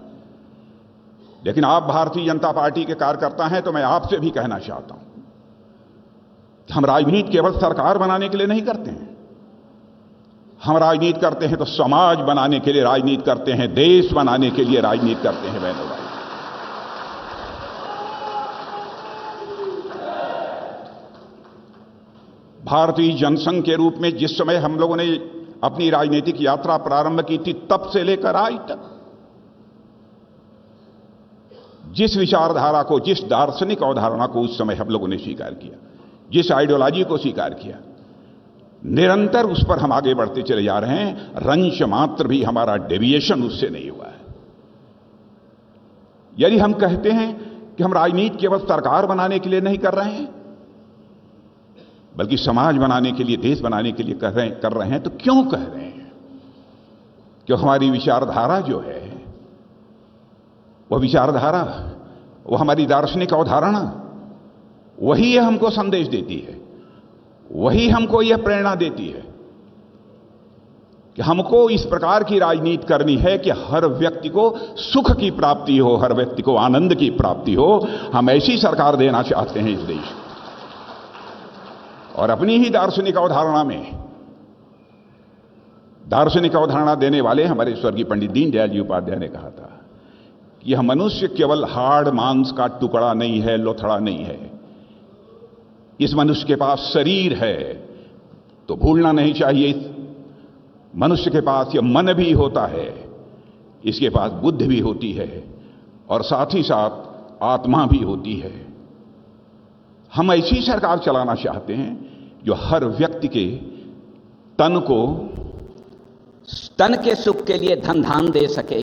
लेकिन आप भारतीय जनता पार्टी के कार्यकर्ता हैं तो मैं आपसे भी कहना चाहता हूं कि हम राजनीति केवल सरकार बनाने के लिए नहीं करते हैं। हम राजनीति करते हैं तो समाज बनाने के लिए राजनीति करते हैं, देश बनाने के लिए राजनीति करते हैं। बहनों भाई, भारतीय जनसंघ के रूप में जिस समय हम लोगों ने अपनी राजनीतिक यात्रा प्रारंभ की थी, तब से लेकर आज तक जिस विचारधारा को, जिस दार्शनिक अवधारणा को उस समय हम लोगों ने स्वीकार किया, जिस आइडियोलॉजी को स्वीकार किया, निरंतर उस पर हम आगे बढ़ते चले जा रहे हैं। रंश मात्र भी हमारा डेविएशन उससे नहीं हुआ है। यदि हम कहते हैं कि हम राजनीति केवल सरकार बनाने के लिए नहीं कर रहे हैं, बल्कि समाज बनाने के लिए, देश बनाने के लिए कर रहे हैं, तो क्यों कह रहे हैं? क्यों हमारी विचारधारा जो है, वह विचारधारा, वो हमारी दार्शनिक अवधारणा, वही हमको संदेश देती है, वही हमको यह प्रेरणा देती है कि हमको इस प्रकार की राजनीति करनी है कि हर व्यक्ति को सुख की प्राप्ति हो, हर व्यक्ति को आनंद की प्राप्ति हो। हम ऐसी सरकार देना चाहते हैं इस देश को। और अपनी ही दार्शनिक अवधारणा में, दार्शनिक अवधारणा देने वाले हमारे स्वर्गीय पंडित दीनदयाल जी उपाध्याय ने कहा था कि यह मनुष्य केवल हाड़ मांस का टुकड़ा नहीं है, लोथड़ा नहीं है। इस मनुष्य के पास शरीर है, तो भूलना नहीं चाहिए, इस मनुष्य के पास यह मन भी होता है, इसके पास बुद्धि भी होती है, और साथ ही साथ आत्मा भी होती है। हम ऐसी सरकार चलाना चाहते हैं जो हर व्यक्ति के तन के सुख के लिए धन धान दे सके,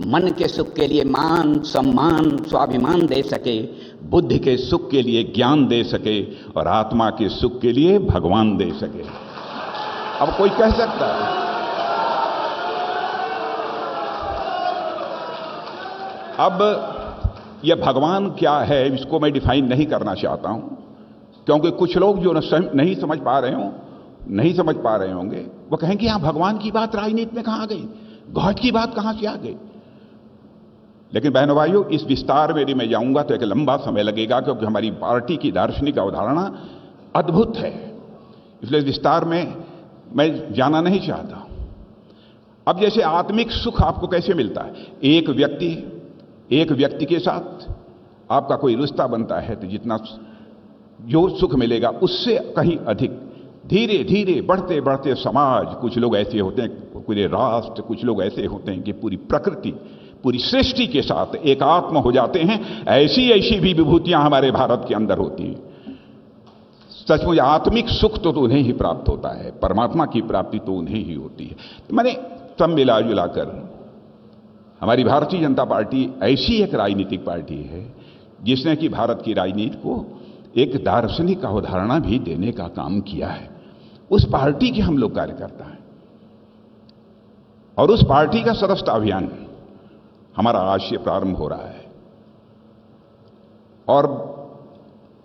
मन के सुख के लिए मान सम्मान स्वाभिमान दे सके, बुद्धि के सुख के लिए ज्ञान दे सके, और आत्मा के सुख के लिए भगवान दे सके। अब कोई कह सकता है, अब यह भगवान क्या है, इसको मैं डिफाइन नहीं करना चाहता हूं, क्योंकि कुछ लोग जो नहीं समझ पा रहे होंगे, वो कहेंगे यहां भगवान की बात राजनीति में कहां आ गई, गॉड की बात कहां से आ गई। लेकिन बहनों भाइयों, इस विस्तार में यदि मैं जाऊंगा तो एक लंबा समय लगेगा, क्योंकि हमारी पार्टी की दार्शनिक अवधारणा अद्भुत है, इसलिए विस्तार में मैं जाना नहीं चाहता। अब जैसे आत्मिक सुख आपको कैसे मिलता है? एक व्यक्ति के साथ आपका कोई रिश्ता बनता है, तो जितना जो सुख मिलेगा उससे कहीं अधिक धीरे धीरे बढ़ते बढ़ते समाज, कुछ लोग ऐसे होते हैं, पूरे राष्ट्र, कुछ लोग ऐसे होते हैं कि पूरी प्रकृति, पूरी सृष्टि के साथ एकात्म हो जाते हैं। ऐसी ऐसी भी विभूतियां हमारे भारत के अंदर होती हैं। सचमुच आत्मिक सुख तो उन्हें ही प्राप्त होता है, परमात्मा की प्राप्ति तो उन्हें ही होती है। तो मैंने सब मिला जुला कर हमारी भारतीय जनता पार्टी ऐसी एक राजनीतिक पार्टी है जिसने कि भारत की राजनीति को एक दार्शनिक अवधारणा भी देने का काम किया है। उस पार्टी के हम लोग कार्यकर्ता हैं, और उस पार्टी का सदस्यता अभियान हमारा आज से प्रारंभ हो रहा है। और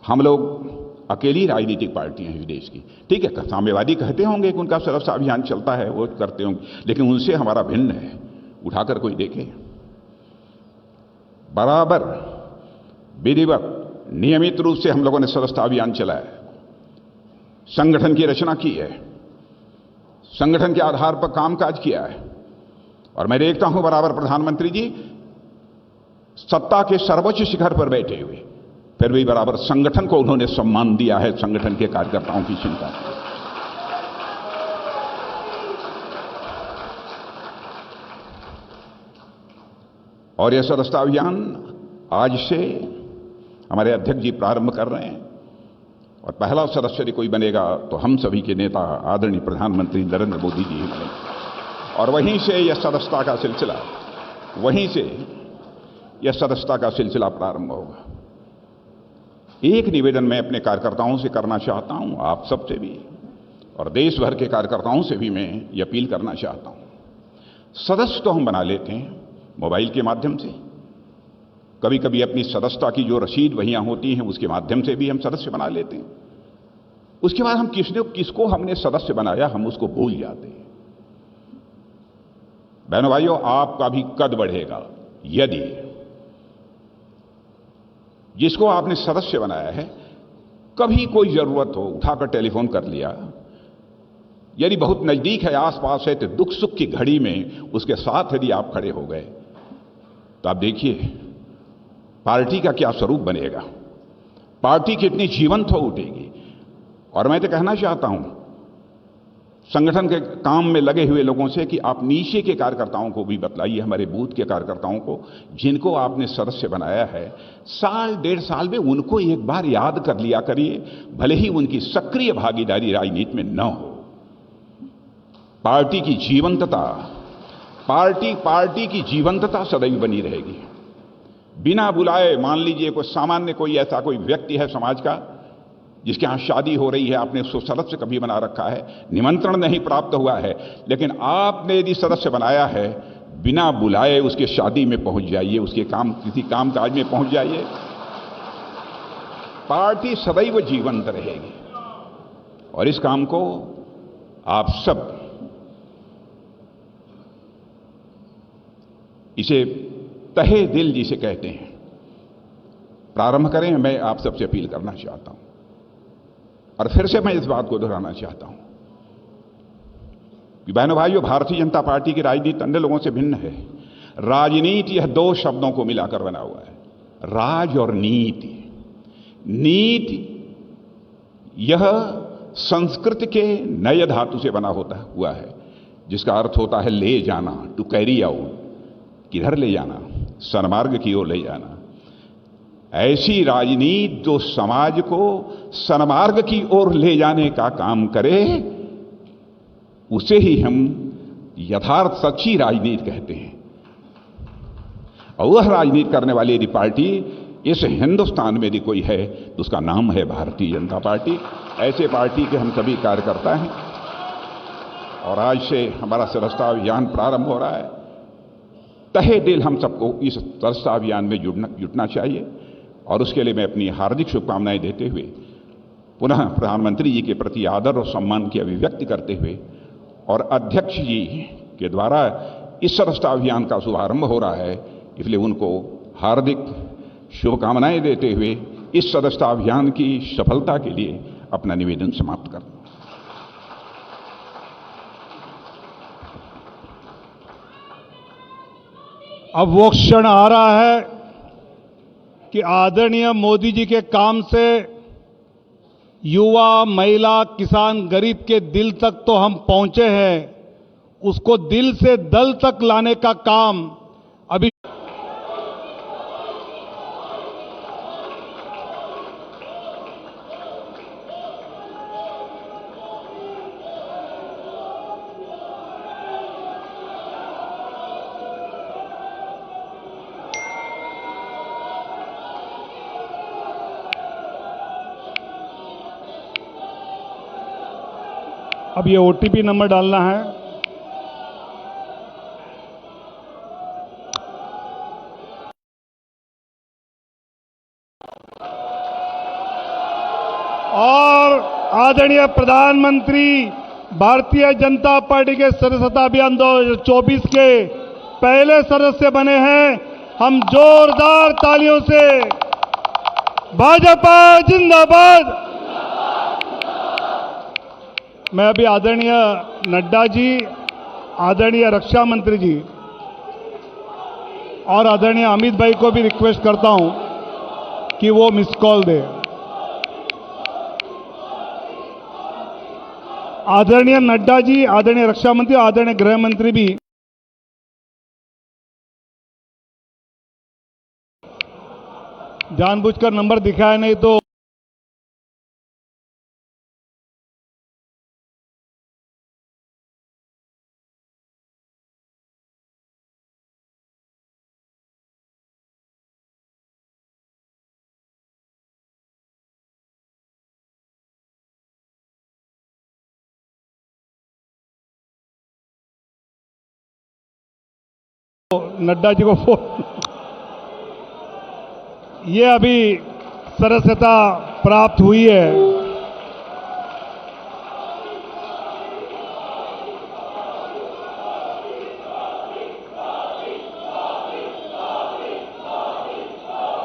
हम लोग अकेली राजनीतिक पार्टी हैं देश की। ठीक है, साम्यवादी कहते होंगे कि उनका सदस्यता अभियान चलता है, वो करते होंगे, लेकिन उनसे हमारा भिन्न है। उठाकर कोई देखे, बराबर विधिवत नियमित रूप से हम लोगों ने सदस्यता अभियान चलाया, संगठन की रचना की है, संगठन के आधार पर कामकाज किया है। और मैं देखता हूं बराबर प्रधानमंत्री जी सत्ता के सर्वोच्च शिखर पर बैठे हुए, फिर भी बराबर संगठन को उन्होंने सम्मान दिया है, संगठन के कार्यकर्ताओं की चिंता की। और यह सदस्यता अभियान आज से हमारे अध्यक्ष जी प्रारंभ कर रहे हैं, और पहला सदस्य यदि कोई बनेगा तो हम सभी के नेता आदरणीय प्रधानमंत्री नरेंद्र मोदी जी ही बनेंगे। और वहीं से यह सदस्यता का सिलसिला प्रारंभ होगा। एक निवेदन मैं अपने कार्यकर्ताओं से करना चाहता हूं, आप सबसे भी, और देश भर के कार्यकर्ताओं से भी मैं ये अपील करना चाहता हूं। सदस्य तो हम बना लेते हैं मोबाइल के माध्यम से, कभी कभी अपनी सदस्यता की जो रसीद वहियां होती हैं उसके माध्यम से भी हम सदस्य बना लेते हैं। उसके बाद हम किसको हमने सदस्य बनाया हम उसको भूल जाते हैं। बहनों भाइयों, आपका भी कद बढ़ेगा यदि जिसको आपने सदस्य बनाया है, कभी कोई जरूरत हो उठाकर टेलीफोन कर लिया, यदि बहुत नजदीक है, आसपास है, तो दुख सुख की घड़ी में उसके साथ यदि आप खड़े हो गए, तो आप देखिए पार्टी का क्या स्वरूप बनेगा, पार्टी कितनी जीवंत हो उठेगी। और मैं तो कहना चाहता हूं, संगठन के काम में लगे हुए लोगों से कि आप नीचे के कार्यकर्ताओं को भी बतलाइए, हमारे बूथ के कार्यकर्ताओं को जिनको आपने सदस्य बनाया है, साल डेढ़ साल में उनको एक बार याद कर लिया करिए, भले ही उनकी सक्रिय भागीदारी राजनीति में न हो। पार्टी की जीवंतता, पार्टी की जीवंतता सदैव बनी रहेगी। बिना बुलाए, मान लीजिए कोई सामान्य कोई ऐसा कोई व्यक्ति है समाज का जिसके यहां शादी हो रही है, आपने उसको सदस्य कभी बना रखा है, निमंत्रण नहीं प्राप्त हुआ है, लेकिन आपने यदि सदस्य बनाया है, बिना बुलाए उसके शादी में पहुंच जाइए, उसके किसी काम काज में पहुंच जाइए। पार्टी सदैव जीवंत रहेगी और इस काम को आप सब इसे तहे दिल जिसे कहते हैं प्रारंभ करें। मैं आप सबसे अपील करना चाहता हूं और फिर से मैं इस बात को दोहराना चाहता हूं कि बहनों भाइयों, भारतीय जनता पार्टी की राजनीति अन्य लोगों से भिन्न है। राजनीति यह दो शब्दों को मिलाकर बना हुआ है, राज और नीति। नीति यह संस्कृत के नए धातु से बना हुआ है, जिसका अर्थ होता है ले जाना, टू कैरी आउट, किधर ले जाना, सन्मार्ग की ओर ले जाना। ऐसी राजनीति जो समाज को सन्मार्ग की ओर ले जाने का काम करे, उसे ही हम यथार्थ सच्ची राजनीति कहते हैं। और वह राजनीति करने वाली यदि पार्टी इस हिंदुस्तान में यदि कोई है तो उसका नाम है भारतीय जनता पार्टी। ऐसे पार्टी के हम सभी कार्यकर्ता हैं और आज से हमारा सदस्यता अभियान प्रारंभ हो रहा है। तहे दिल हम सबको इस सदस्यता अभियान में जुटना चाहिए और उसके लिए मैं अपनी हार्दिक शुभकामनाएं देते हुए पुनः प्रधानमंत्री जी के प्रति आदर और सम्मान की अभिव्यक्ति करते हुए और अध्यक्ष जी के द्वारा इस सदस्यता अभियान का शुभारंभ हो रहा है, इसलिए उनको हार्दिक शुभकामनाएं देते हुए इस सदस्यता अभियान की सफलता के लिए अपना निवेदन समाप्त करता हूं। अब वो क्षण आ रहा है कि आदरणीय मोदी जी के काम से युवा, महिला, किसान, गरीब के दिल तक तो हम पहुंचे हैं, उसको दिल से दल तक लाने का काम अभी अब ये ओटीपी नंबर डालना है। और आदरणीय प्रधानमंत्री भारतीय जनता पार्टी के सदस्यता अभियान 2024 के पहले सदस्य बने हैं। हम जोरदार तालियों से भाजपा जिंदाबाद। मैं अभी आदरणीय नड्डा जी, आदरणीय रक्षा मंत्री जी और आदरणीय अमित भाई को भी रिक्वेस्ट करता हूं कि वो मिस कॉल दे। आदरणीय नड्डा जी, आदरणीय रक्षा मंत्री, आदरणीय गृह मंत्री भी जानबूझकर नंबर दिखाया नहीं तो नड्डा जी को फोन। ये अभी सदस्यता प्राप्त हुई है।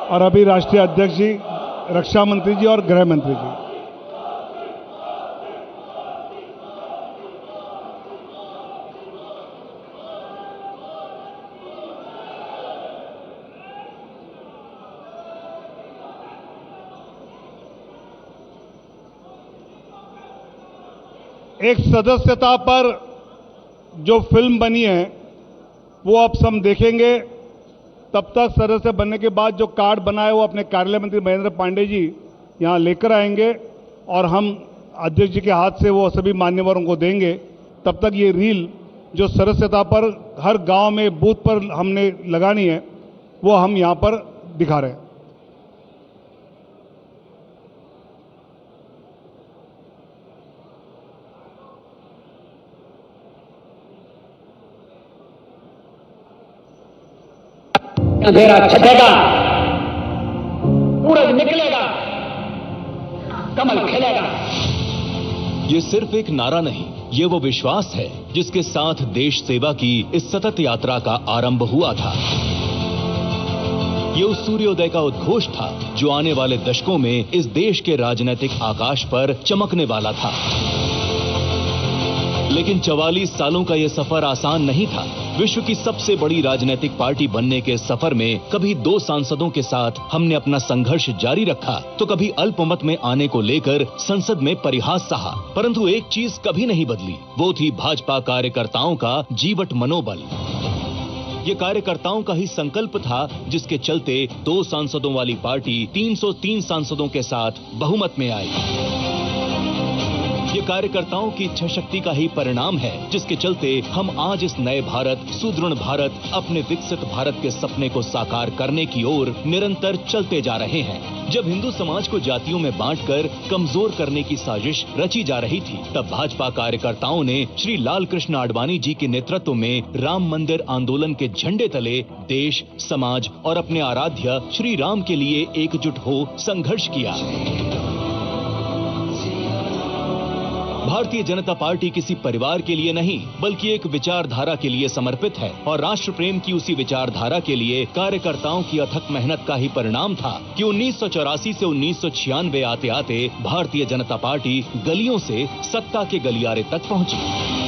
और अभी राष्ट्रीय अध्यक्ष जी, रक्षा मंत्री जी और गृह मंत्री जी। एक सदस्यता पर जो फिल्म बनी है वो अब हम देखेंगे। तब तक सदस्य बनने के बाद जो कार्ड बना है वो अपने कार्यालय मंत्री महेंद्र पांडे जी यहां लेकर आएंगे और हम अध्यक्ष जी के हाथ से वो सभी मान्यवरों को देंगे। तब तक ये रील जो सदस्यता पर हर गांव में बूथ पर हमने लगानी है वो हम यहां पर दिखा रहे हैं। अंधेरा छटेगा, सूरज निकलेगा, कमल खिलेगा। ये सिर्फ एक नारा नहीं, ये वो विश्वास है जिसके साथ देश सेवा की इस सतत यात्रा का आरंभ हुआ था। ये उस सूर्योदय का उद्घोष था जो आने वाले दशकों में इस देश के राजनीतिक आकाश पर चमकने वाला था। लेकिन 44 सालों का यह सफर आसान नहीं था। विश्व की सबसे बड़ी राजनीतिक पार्टी बनने के सफर में कभी 2 सांसदों के साथ हमने अपना संघर्ष जारी रखा, तो कभी अल्पमत में आने को लेकर संसद में परिहास सहा। परंतु एक चीज कभी नहीं बदली, वो थी भाजपा कार्यकर्ताओं का जीवट मनोबल। ये कार्यकर्ताओं का ही संकल्प था जिसके चलते 2 सांसदों वाली पार्टी 303 सांसदों के साथ बहुमत में आई। ये कार्यकर्ताओं की इच्छा शक्ति का ही परिणाम है जिसके चलते हम आज इस नए भारत, सुदृढ़ भारत, अपने विकसित भारत के सपने को साकार करने की ओर निरंतर चलते जा रहे हैं। जब हिंदू समाज को जातियों में बांटकर कमजोर करने की साजिश रची जा रही थी, तब भाजपा कार्यकर्ताओं ने श्री लाल कृष्ण आडवाणी जी के नेतृत्व में राम मंदिर आंदोलन के झंडे तले देश, समाज और अपने आराध्य श्री राम के लिए एकजुट हो संघर्ष किया। भारतीय जनता पार्टी किसी परिवार के लिए नहीं बल्कि एक विचारधारा के लिए समर्पित है और राष्ट्र प्रेम की उसी विचारधारा के लिए कार्यकर्ताओं की अथक मेहनत का ही परिणाम था कि 1984 से 1996 आते आते भारतीय जनता पार्टी गलियों से सत्ता के गलियारे तक पहुंची।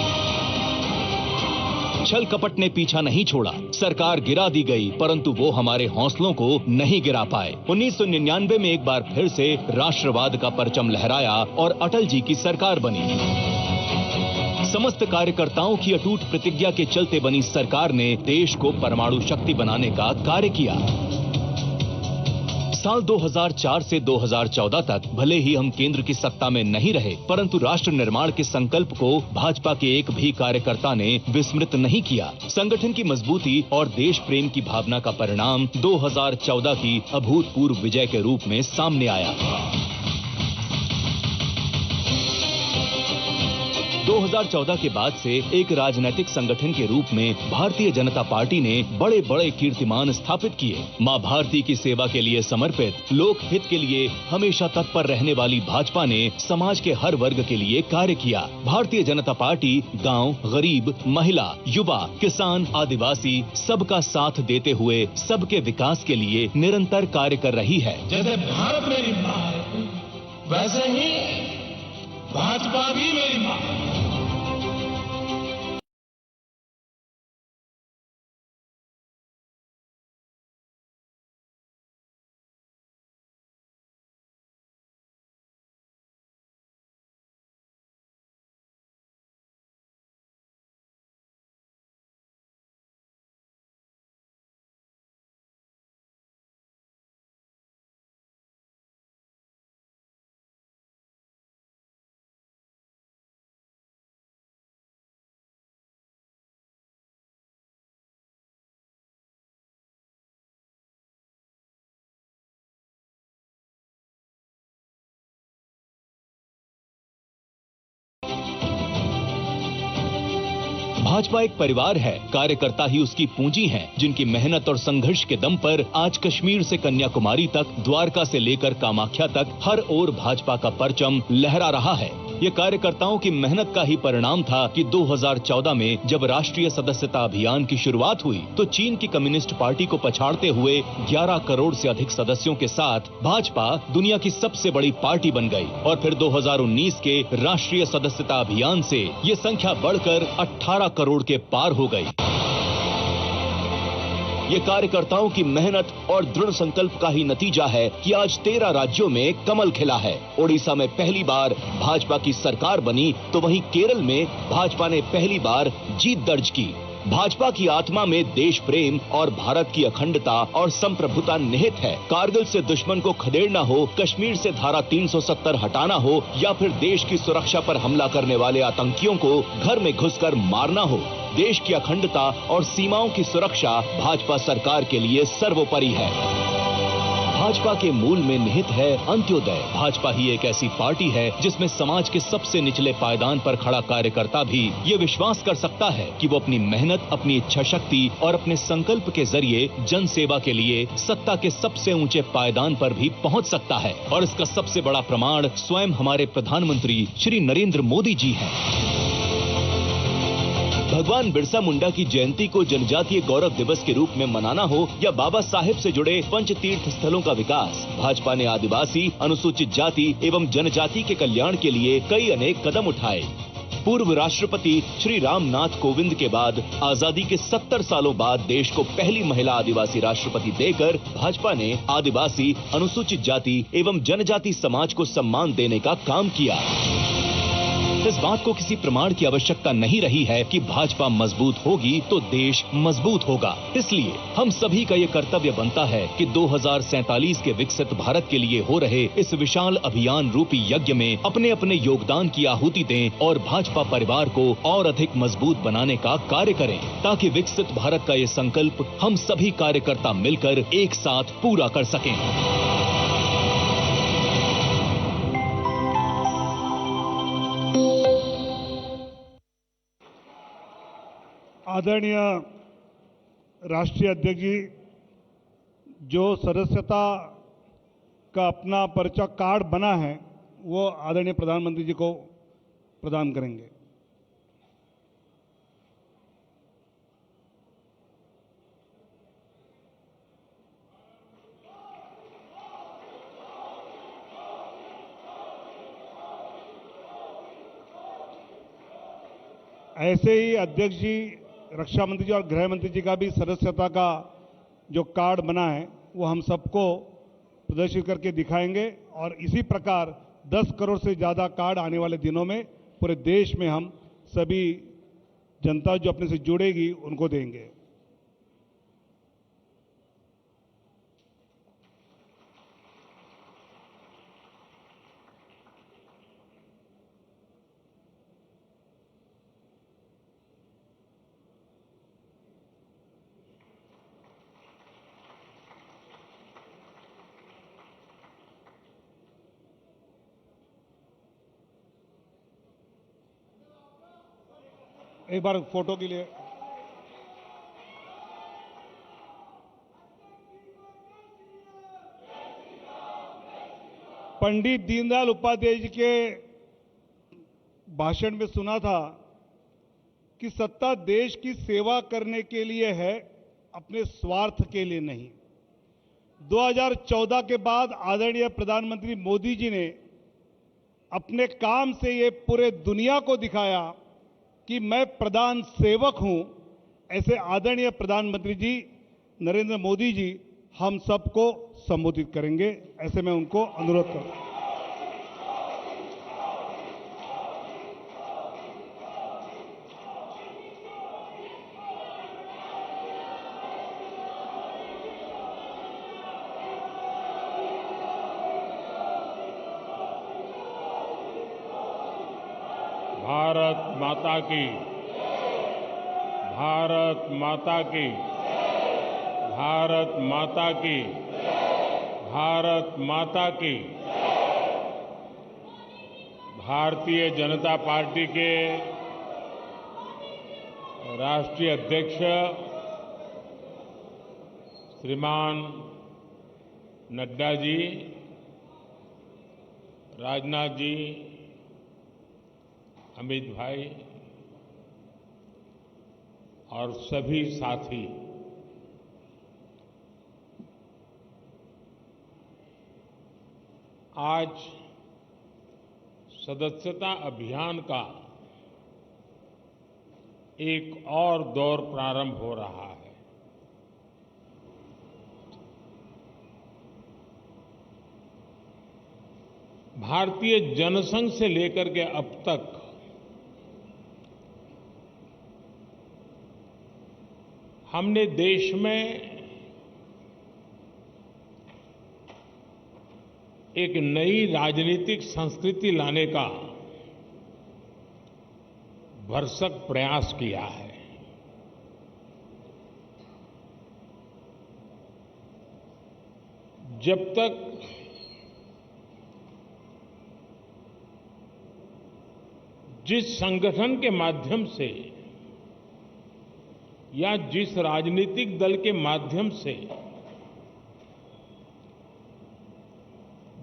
छल कपट ने पीछा नहीं छोड़ा, सरकार गिरा दी गई, परंतु वो हमारे हौसलों को नहीं गिरा पाए। 1999 में एक बार फिर से राष्ट्रवाद का परचम लहराया और अटल जी की सरकार बनी। समस्त कार्यकर्ताओं की अटूट प्रतिज्ञा के चलते बनी सरकार ने देश को परमाणु शक्ति बनाने का कार्य किया। साल 2004 से 2014 तक भले ही हम केंद्र की सत्ता में नहीं रहे, परंतु राष्ट्र निर्माण के संकल्प को भाजपा के एक भी कार्यकर्ता ने विस्मृत नहीं किया। संगठन की मजबूती और देश प्रेम की भावना का परिणाम 2014 की अभूतपूर्व विजय के रूप में सामने आया। 2014 के बाद से एक राजनीतिक संगठन के रूप में भारतीय जनता पार्टी ने बड़े बड़े कीर्तिमान स्थापित किए। मां भारती की सेवा के लिए समर्पित, लोक हित के लिए हमेशा तत्पर रहने वाली भाजपा ने समाज के हर वर्ग के लिए कार्य किया। भारतीय जनता पार्टी गांव, गरीब, महिला, युवा, किसान, आदिवासी सबका साथ देते हुए सबके विकास के लिए निरंतर कार्य कर रही है। जैसे भारत मेरी मां है, वैसे ही भाजपा भी मेरी मां है। भाजपा एक परिवार है, कार्यकर्ता ही उसकी पूंजी हैं, जिनकी मेहनत और संघर्ष के दम पर आज कश्मीर से कन्याकुमारी तक, द्वारका से लेकर कामाख्या तक हर ओर भाजपा का परचम लहरा रहा है। ये कार्यकर्ताओं की मेहनत का ही परिणाम था कि 2014 में जब राष्ट्रीय सदस्यता अभियान की शुरुआत हुई तो चीन की कम्युनिस्ट पार्टी को पछाड़ते हुए 11 करोड़ से अधिक सदस्यों के साथ भाजपा दुनिया की सबसे बड़ी पार्टी बन गई और फिर 2019 के राष्ट्रीय सदस्यता अभियान से ये संख्या बढ़कर 18 करोड़ के पार हो गई। ये कार्यकर्ताओं की मेहनत और दृढ़ संकल्प का ही नतीजा है कि आज 13 राज्यों में कमल खिला है। ओडिशा में पहली बार भाजपा की सरकार बनी तो वहीं केरल में भाजपा ने पहली बार जीत दर्ज की। भाजपा की आत्मा में देश प्रेम और भारत की अखंडता और संप्रभुता निहित है। कारगिल से दुश्मन को खदेड़ना हो, कश्मीर से धारा 370 हटाना हो या फिर देश की सुरक्षा पर हमला करने वाले आतंकियों को घर में घुसकर मारना हो, देश की अखंडता और सीमाओं की सुरक्षा भाजपा सरकार के लिए सर्वोपरि है। भाजपा के मूल में निहित है अंत्योदय। भाजपा ही एक ऐसी पार्टी है जिसमें समाज के सबसे निचले पायदान पर खड़ा कार्यकर्ता भी ये विश्वास कर सकता है कि वो अपनी मेहनत, अपनी इच्छा शक्ति और अपने संकल्प के जरिए जन सेवा के लिए सत्ता के सबसे ऊंचे पायदान पर भी पहुंच सकता है। और इसका सबसे बड़ा प्रमाण स्वयं हमारे प्रधानमंत्री श्री नरेंद्र मोदी जी हैं। भगवान बिरसा मुंडा की जयंती को जनजातीय गौरव दिवस के रूप में मनाना हो या बाबा साहेब से जुड़े पंच तीर्थ स्थलों का विकास, भाजपा ने आदिवासी, अनुसूचित जाति एवं जनजाति के कल्याण के लिए कई अनेक कदम उठाए। पूर्व राष्ट्रपति श्री रामनाथ कोविंद के बाद आजादी के 70 सालों बाद देश को पहली महिला आदिवासी राष्ट्रपति देकर भाजपा ने आदिवासी, अनुसूचित जाति एवं जनजाति समाज को सम्मान देने का काम किया। इस बात को किसी प्रमाण की आवश्यकता नहीं रही है कि भाजपा मजबूत होगी तो देश मजबूत होगा। इसलिए हम सभी का ये कर्तव्य बनता है कि 2047 के विकसित भारत के लिए हो रहे इस विशाल अभियान रूपी यज्ञ में अपने अपने योगदान की आहुति दें और भाजपा परिवार को और अधिक मजबूत बनाने का कार्य करें, ताकि विकसित भारत का ये संकल्प हम सभी कार्यकर्ता मिलकर एक साथ पूरा कर सकें। आदरणीय राष्ट्रीय अध्यक्ष जी जो सदस्यता का अपना परिचय कार्ड बना है वो आदरणीय प्रधानमंत्री जी को प्रदान करेंगे। ऐसे ही अध्यक्ष जी, रक्षा मंत्री जी और गृह मंत्री जी का भी सदस्यता का जो कार्ड बना है वो हम सबको प्रदर्शित करके दिखाएंगे और इसी प्रकार 10 करोड़ से ज़्यादा कार्ड आने वाले दिनों में पूरे देश में हम सभी जनता जो अपने से जुड़ेगी उनको देंगे। एक बार फोटो के लिए पंडित दीनदयाल उपाध्याय जी के भाषण में सुना था कि सत्ता देश की सेवा करने के लिए है, अपने स्वार्थ के लिए नहीं। 2014 के बाद आदरणीय प्रधानमंत्री मोदी जी ने अपने काम से ये पूरे दुनिया को दिखाया कि मैं प्रधान सेवक हूं। ऐसे आदरणीय प्रधानमंत्री जी नरेंद्र मोदी जी हम सबको संबोधित करेंगे। ऐसे मैं उनको अनुरोध करूं। भारत माता की, भारत माता की, भारत माता की, भारत माता की। भारतीय जनता पार्टी के राष्ट्रीय अध्यक्ष श्रीमान नड्डा जी, राजनाथ जी, अमित भाई और सभी साथी, आज सदस्यता अभियान का एक और दौर प्रारंभ हो रहा है। भारतीय जनसंघ से लेकर के अब तक हमने देश में एक नई राजनीतिक संस्कृति लाने का भरसक प्रयास किया है। जब तक जिस संगठन के माध्यम से या जिस राजनीतिक दल के माध्यम से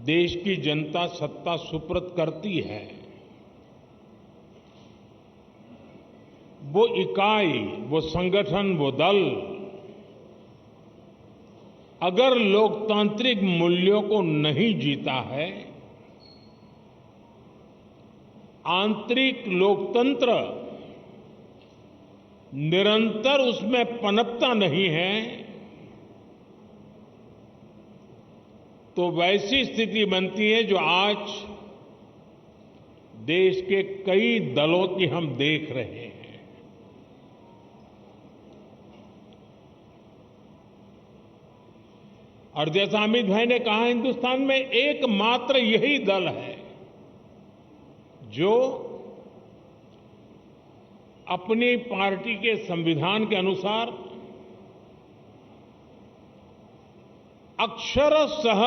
देश की जनता सत्ता सुप्रत करती है, वो इकाई, वो संगठन, वो दल अगर लोकतांत्रिक मूल्यों को नहीं जीता है, आंतरिक लोकतंत्र निरंतर उसमें पनपता नहीं है, तो वैसी स्थिति बनती है जो आज देश के कई दलों की हम देख रहे हैं। और जैसा अमित भाई ने कहा, हिंदुस्तान में एकमात्र यही दल है जो अपनी पार्टी के संविधान के अनुसार अक्षरशः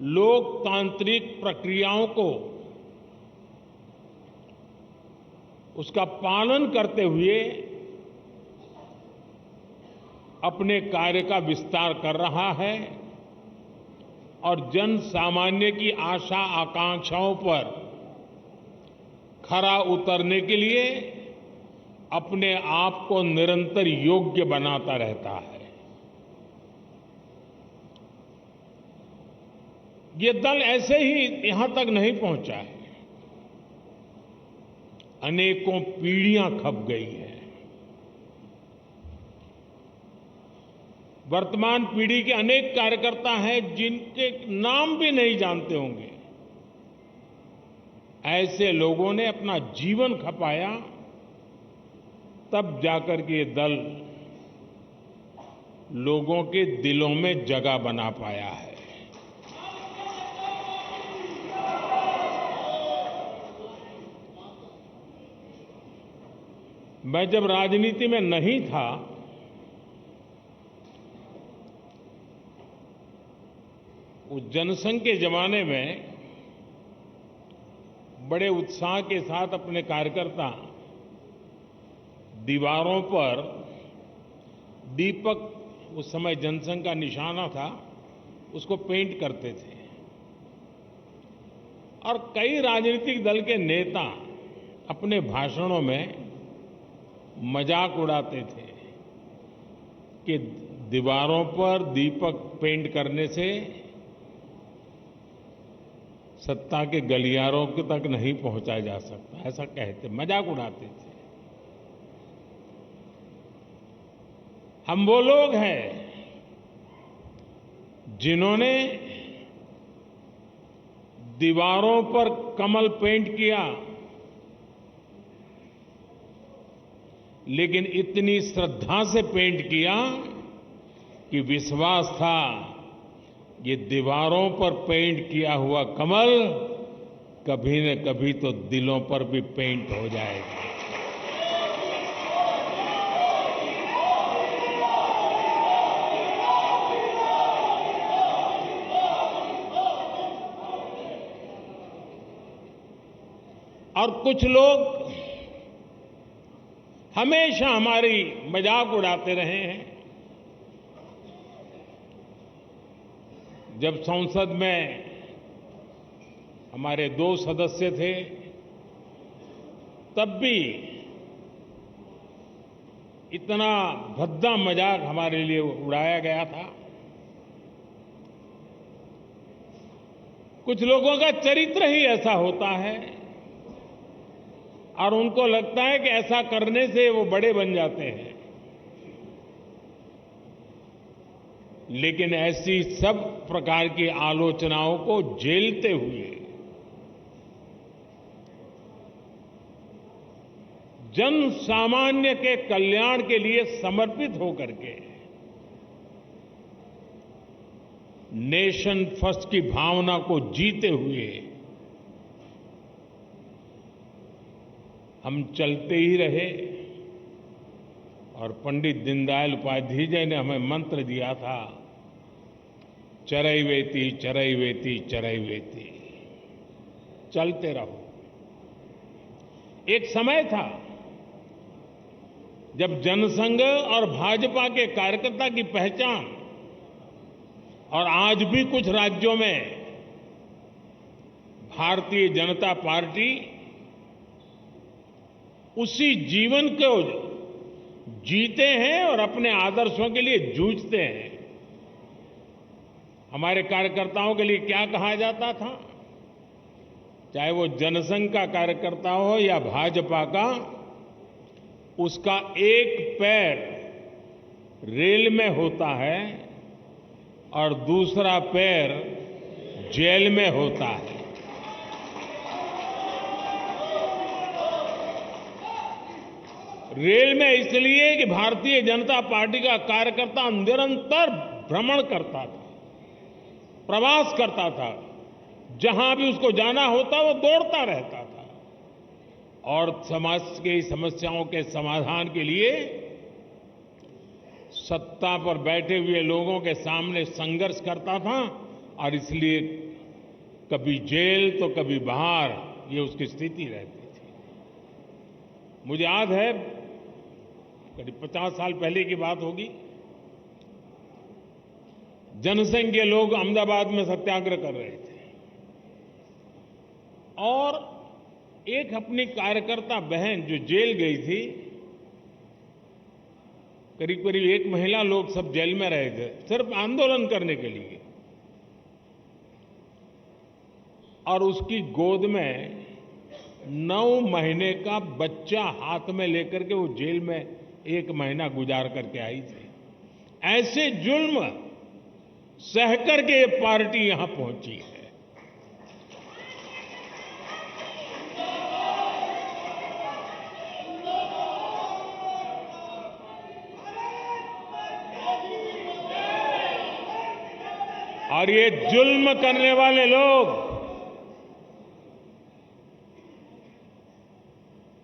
लोकतांत्रिक प्रक्रियाओं को उसका पालन करते हुए अपने कार्य का विस्तार कर रहा है और जन सामान्य की आशा आकांक्षाओं पर खरा उतरने के लिए अपने आप को निरंतर योग्य बनाता रहता है। ये दल ऐसे ही यहां तक नहीं पहुंचा है, अनेकों पीढ़ियां खप गई है। वर्तमान पीढ़ी के अनेक कार्यकर्ता हैं जिनके नाम भी नहीं जानते होंगे। ऐसे लोगों ने अपना जीवन खपाया, तब जाकर के ये दल लोगों के दिलों में जगह बना पाया है। मैं जब राजनीति में नहीं था, उस जनसंघ के जमाने में बड़े उत्साह के साथ अपने कार्यकर्ता दीवारों पर दीपक, उस समय जनसंघ का निशाना था, उसको पेंट करते थे। और कई राजनीतिक दल के नेता अपने भाषणों में मजाक उड़ाते थे कि दीवारों पर दीपक पेंट करने से सत्ता के गलियारों तक नहीं पहुंचा जा सकता, ऐसा कहते, मजाक उड़ाते थे। हम वो लोग हैं जिन्होंने दीवारों पर कमल पेंट किया, लेकिन इतनी श्रद्धा से पेंट किया कि विश्वास था ये दीवारों पर पेंट किया हुआ कमल कभी न कभी तो दिलों पर भी पेंट हो जाएगा। और कुछ लोग हमेशा हमारी मजाक उड़ाते रहे हैं। जब संसद में हमारे 2 सदस्य थे, तब भी इतना भद्दा मजाक हमारे लिए उड़ाया गया था। कुछ लोगों का चरित्र ही ऐसा होता है और उनको लगता है कि ऐसा करने से वो बड़े बन जाते हैं। लेकिन ऐसी सब प्रकार की आलोचनाओं को झेलते हुए जन सामान्य के कल्याण के लिए समर्पित होकर के नेशन फर्स्ट की भावना को जीते हुए हम चलते ही रहे। और पंडित दीनदयाल उपाध्याय जी ने हमें मंत्र दिया था, चरैवेति चरैवेति चरैवेति, चलते रहो। एक समय था जब जनसंघ और भाजपा के कार्यकर्ता की पहचान, और आज भी कुछ राज्यों में भारतीय जनता पार्टी उसी जीवन को जीते हैं और अपने आदर्शों के लिए जूझते हैं। हमारे कार्यकर्ताओं के लिए क्या कहा जाता था, चाहे वो जनसंघ का कार्यकर्ता हो या भाजपा का, उसका एक पैर रेल में होता है और दूसरा पैर जेल में होता है। रेल में इसलिए कि भारतीय जनता पार्टी का कार्यकर्ता निरंतर भ्रमण करता था, प्रवास करता था, जहां भी उसको जाना होता वो दौड़ता रहता था और समाज की समस्याओं के समाधान के लिए सत्ता पर बैठे हुए लोगों के सामने संघर्ष करता था। और इसलिए कभी जेल तो कभी बाहर, ये उसकी स्थिति रहती थी। मुझे याद है करीब 50 साल पहले की बात होगी, जनसंघ के लोग अहमदाबाद में सत्याग्रह कर रहे थे और एक अपनी कार्यकर्ता बहन जो जेल गई थी, करीब करीब 1 महीना लोग सब जेल में रहे थे सिर्फ आंदोलन करने के लिए, और उसकी गोद में 9 महीने का बच्चा हाथ में लेकर के वो जेल में 1 महीना गुजार करके आई थी। ऐसे जुल्म सह करके ये पार्टी यहां पहुंची है। और ये जुल्म करने वाले लोग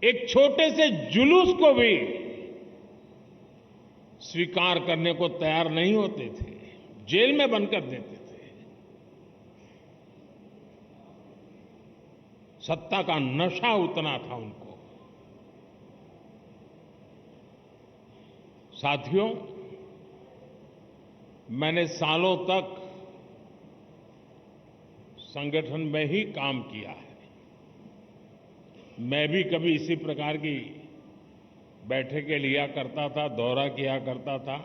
एक छोटे से जुलूस को भी स्वीकार करने को तैयार नहीं होते थे, जेल में बंद कर देते थे। सत्ता का नशा उतना था उनको। साथियों, मैंने सालों तक संगठन में ही काम किया है। मैं भी कभी इसी प्रकार की बैठकें लिया करता था, दौरा किया करता था,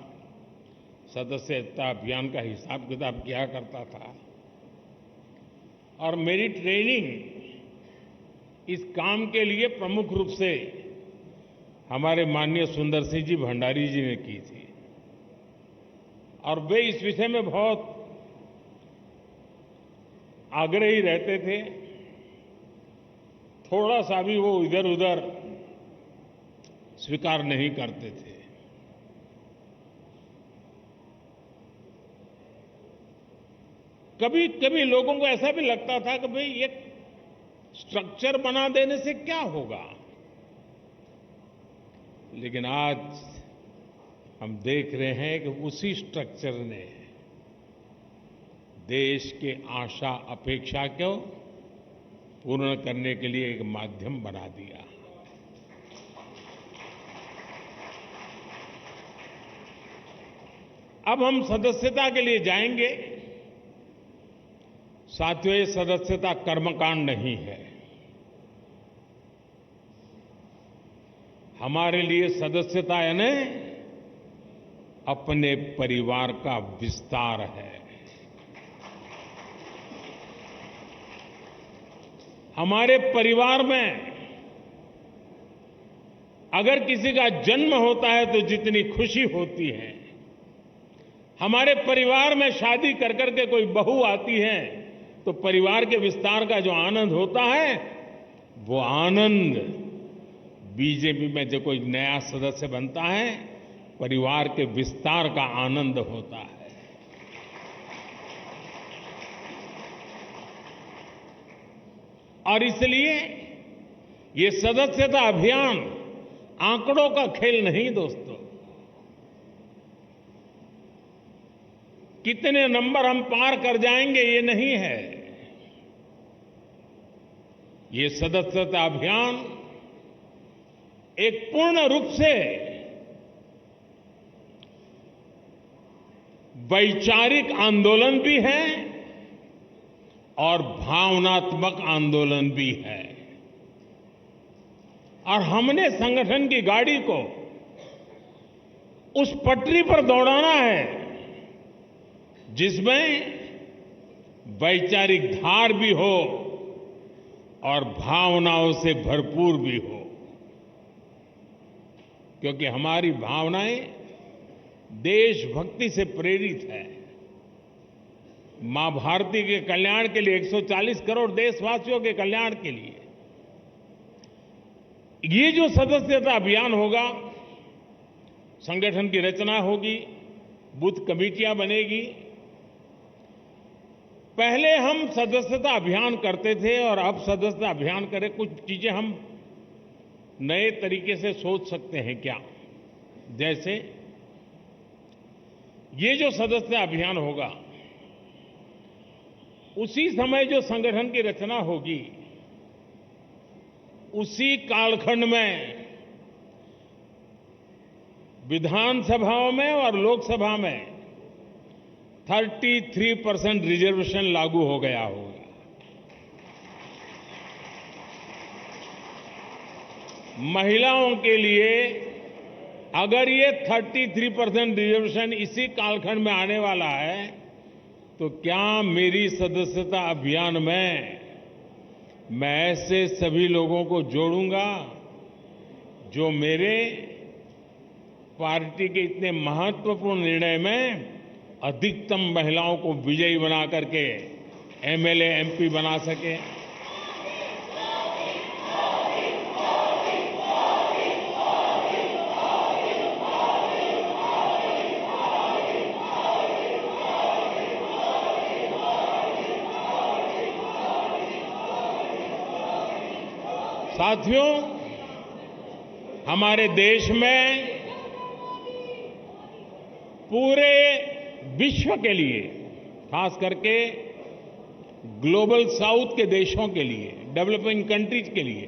सदस्यता अभियान का हिसाब किताब किया करता था। और मेरी ट्रेनिंग इस काम के लिए प्रमुख रूप से हमारे माननीय सुंदर सिंह जी भंडारी जी ने की थी और वे इस विषय में बहुत आग्रही रहते थे। थोड़ा सा भी वो इधर उधर स्वीकार नहीं करते थे। कभी कभी लोगों को ऐसा भी लगता था कि भाई एक स्ट्रक्चर बना देने से क्या होगा, लेकिन आज हम देख रहे हैं कि उसी स्ट्रक्चर ने देश के आशा अपेक्षा को पूर्ण करने के लिए एक माध्यम बना दिया। अब हम सदस्यता के लिए जाएंगे। साथियों, ये सदस्यता कर्मकांड नहीं है। हमारे लिए सदस्यता यानी अपने परिवार का विस्तार है। हमारे परिवार में अगर किसी का जन्म होता है तो जितनी खुशी होती है, हमारे परिवार में शादी कर करके कोई बहू आती है तो परिवार के विस्तार का जो आनंद होता है, वो आनंद बीजेपी में जो कोई नया सदस्य बनता है, परिवार के विस्तार का आनंद होता है। और इसलिए ये सदस्यता अभियान आंकड़ों का खेल नहीं दोस्तों। कितने नंबर हम पार कर जाएंगे ये नहीं है। ये सदस्यता अभियान एक पूर्ण रूप से वैचारिक आंदोलन भी है और भावनात्मक आंदोलन भी है। और हमने संगठन की गाड़ी को उस पटरी पर दौड़ाना है जिसमें वैचारिक धार भी हो और भावनाओं से भरपूर भी हो, क्योंकि हमारी भावनाएं देशभक्ति से प्रेरित है। मां भारती के कल्याण के लिए, 140 करोड़ देशवासियों के कल्याण के लिए ये जो सदस्यता अभियान होगा, संगठन की रचना होगी, बूथ कमेटियां बनेगी। पहले हम सदस्यता अभियान करते थे और अब सदस्यता अभियान करें, कुछ चीजें हम नए तरीके से सोच सकते हैं क्या? जैसे ये जो सदस्यता अभियान होगा, उसी समय जो संगठन की रचना होगी, उसी कालखंड में विधानसभाओं में और लोकसभा में 33% रिजर्वेशन लागू हो गया होगा। महिलाओं के लिए अगर ये 33% रिजर्वेशन इसी कालखंड में आने वाला है, तो क्या मेरी सदस्यता अभियान में मैं ऐसे सभी लोगों को जोड़ूंगा जो मेरे पार्टी के इतने महत्वपूर्ण निर्णय में अधिकतम महिलाओं को विजयी बना करके एमएलए, एमपी बना सके? साथियों, हमारे देश में पूरे विश्व के लिए, खास करके ग्लोबल साउथ के देशों के लिए, डेवलपिंग कंट्रीज के लिए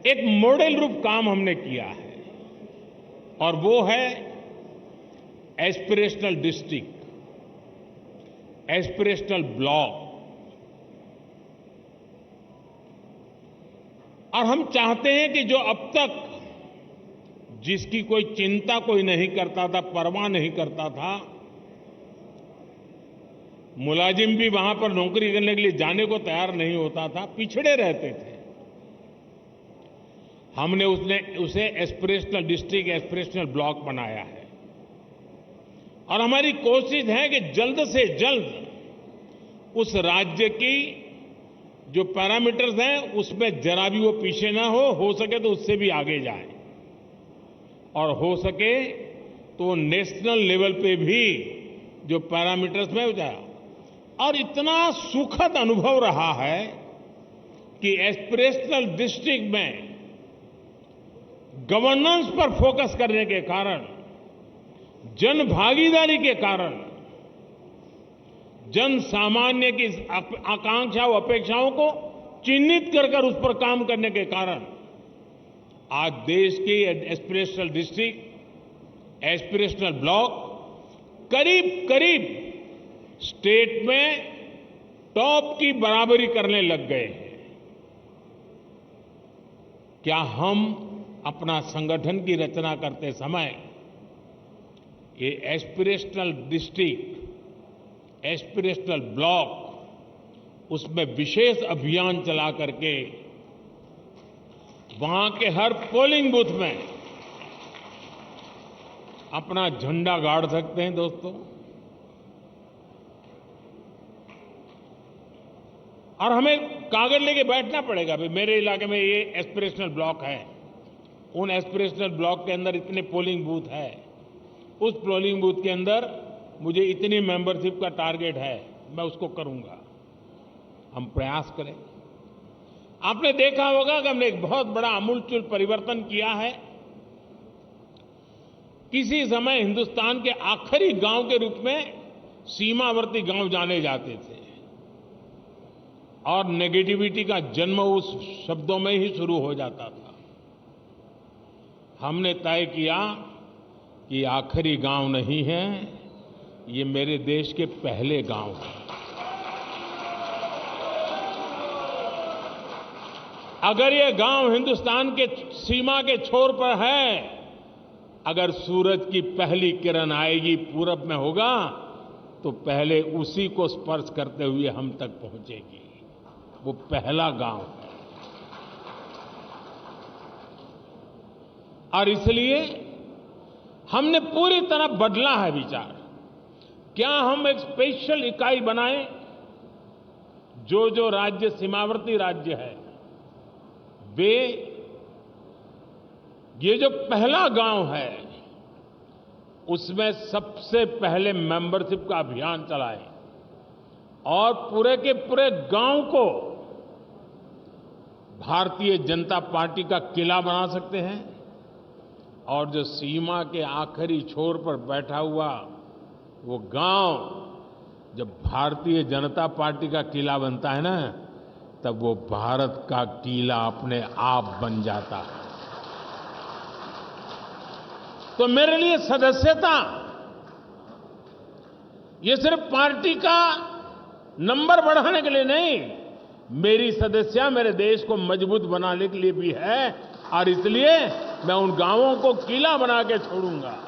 एक मॉडल रूप काम हमने किया है, और वो है एस्पिरेशनल डिस्ट्रिक्ट, एस्पिरेशनल ब्लॉक। और हम चाहते हैं कि जो अब तक जिसकी कोई चिंता कोई नहीं करता था, परवाह नहीं करता था, मुलाजिम भी वहां पर नौकरी करने के लिए जाने को तैयार नहीं होता था, पिछड़े रहते थे, हमने उसे एस्पिरेशनल डिस्ट्रिक्ट, एस्पिरेशनल ब्लॉक बनाया है। और हमारी कोशिश है कि जल्द से जल्द उस राज्य की जो पैरामीटर्स हैं उसमें जरा भी वो पीछे ना हो सके तो उससे भी आगे जाए, और हो सके तो नेशनल लेवल पे भी जो पैरामीटर्स में हो जाए। और इतना सुखद अनुभव रहा है कि एस्पिरेशनल डिस्ट्रिक्ट में गवर्नेंस पर फोकस करने के कारण, जन भागीदारी के कारण, जन सामान्य की आकांक्षाओं, अपेक्षाओं को चिन्हित कर उस पर काम करने के कारण आज देश के एस्पिरेशनल डिस्ट्रिक्ट, एस्पिरेशनल ब्लॉक करीब करीब स्टेट में टॉप की बराबरी करने लग गए हैं। क्या हम अपना संगठन की रचना करते समय ये एस्पिरेशनल डिस्ट्रिक्ट, एस्पिरेशनल ब्लॉक, उसमें विशेष अभियान चला करके वहां के हर पोलिंग बूथ में अपना झंडा गाड़ सकते हैं दोस्तों। और हमें कागज लेके बैठना पड़ेगा, भाई मेरे इलाके में ये एस्पिरेशनल ब्लॉक है, उन एस्पिरेशनल ब्लॉक के अंदर इतने पोलिंग बूथ है, उस पोलिंग बूथ के अंदर मुझे इतनी मेंबरशिप का टारगेट है, मैं उसको करूंगा। हम प्रयास करें। आपने देखा होगा कि हमने एक बहुत बड़ा आमूलचूल परिवर्तन किया है। किसी समय हिंदुस्तान के आखिरी गांव के रूप में सीमावर्ती गांव जाने जाते थे और नेगेटिविटी का जन्म उस शब्दों में ही शुरू हो जाता था। हमने तय किया कि आखिरी गांव नहीं है, ये मेरे देश के पहले गांव हैं। अगर ये गांव हिंदुस्तान के सीमा के छोर पर है, अगर सूरज की पहली किरण आएगी पूरब में होगा, तो पहले उसी को स्पर्श करते हुए हम तक पहुंचेगी। वो पहला गांव है। और इसलिए हमने पूरी तरह बदला है विचार। क्या हम एक स्पेशल इकाई बनाएं? जो राज्य सीमावर्ती राज्य है, वे ये जो पहला गांव है, उसमें सबसे पहले मेंबरशिप का अभियान चलाएं और पूरे के पूरे गांव को भारतीय जनता पार्टी का किला बना सकते हैं। और जो सीमा के आखिरी छोर पर बैठा हुआ वो गांव जब भारतीय जनता पार्टी का किला बनता है ना, तब वो भारत का किला अपने आप बन जाता है। तो मेरे लिए सदस्यता ये सिर्फ पार्टी का नंबर बढ़ाने के लिए नहीं, मेरी सदस्यता मेरे देश को मजबूत बनाने के लिए भी है। और इसलिए मैं उन गांवों को किला बना के छोड़ूंगा।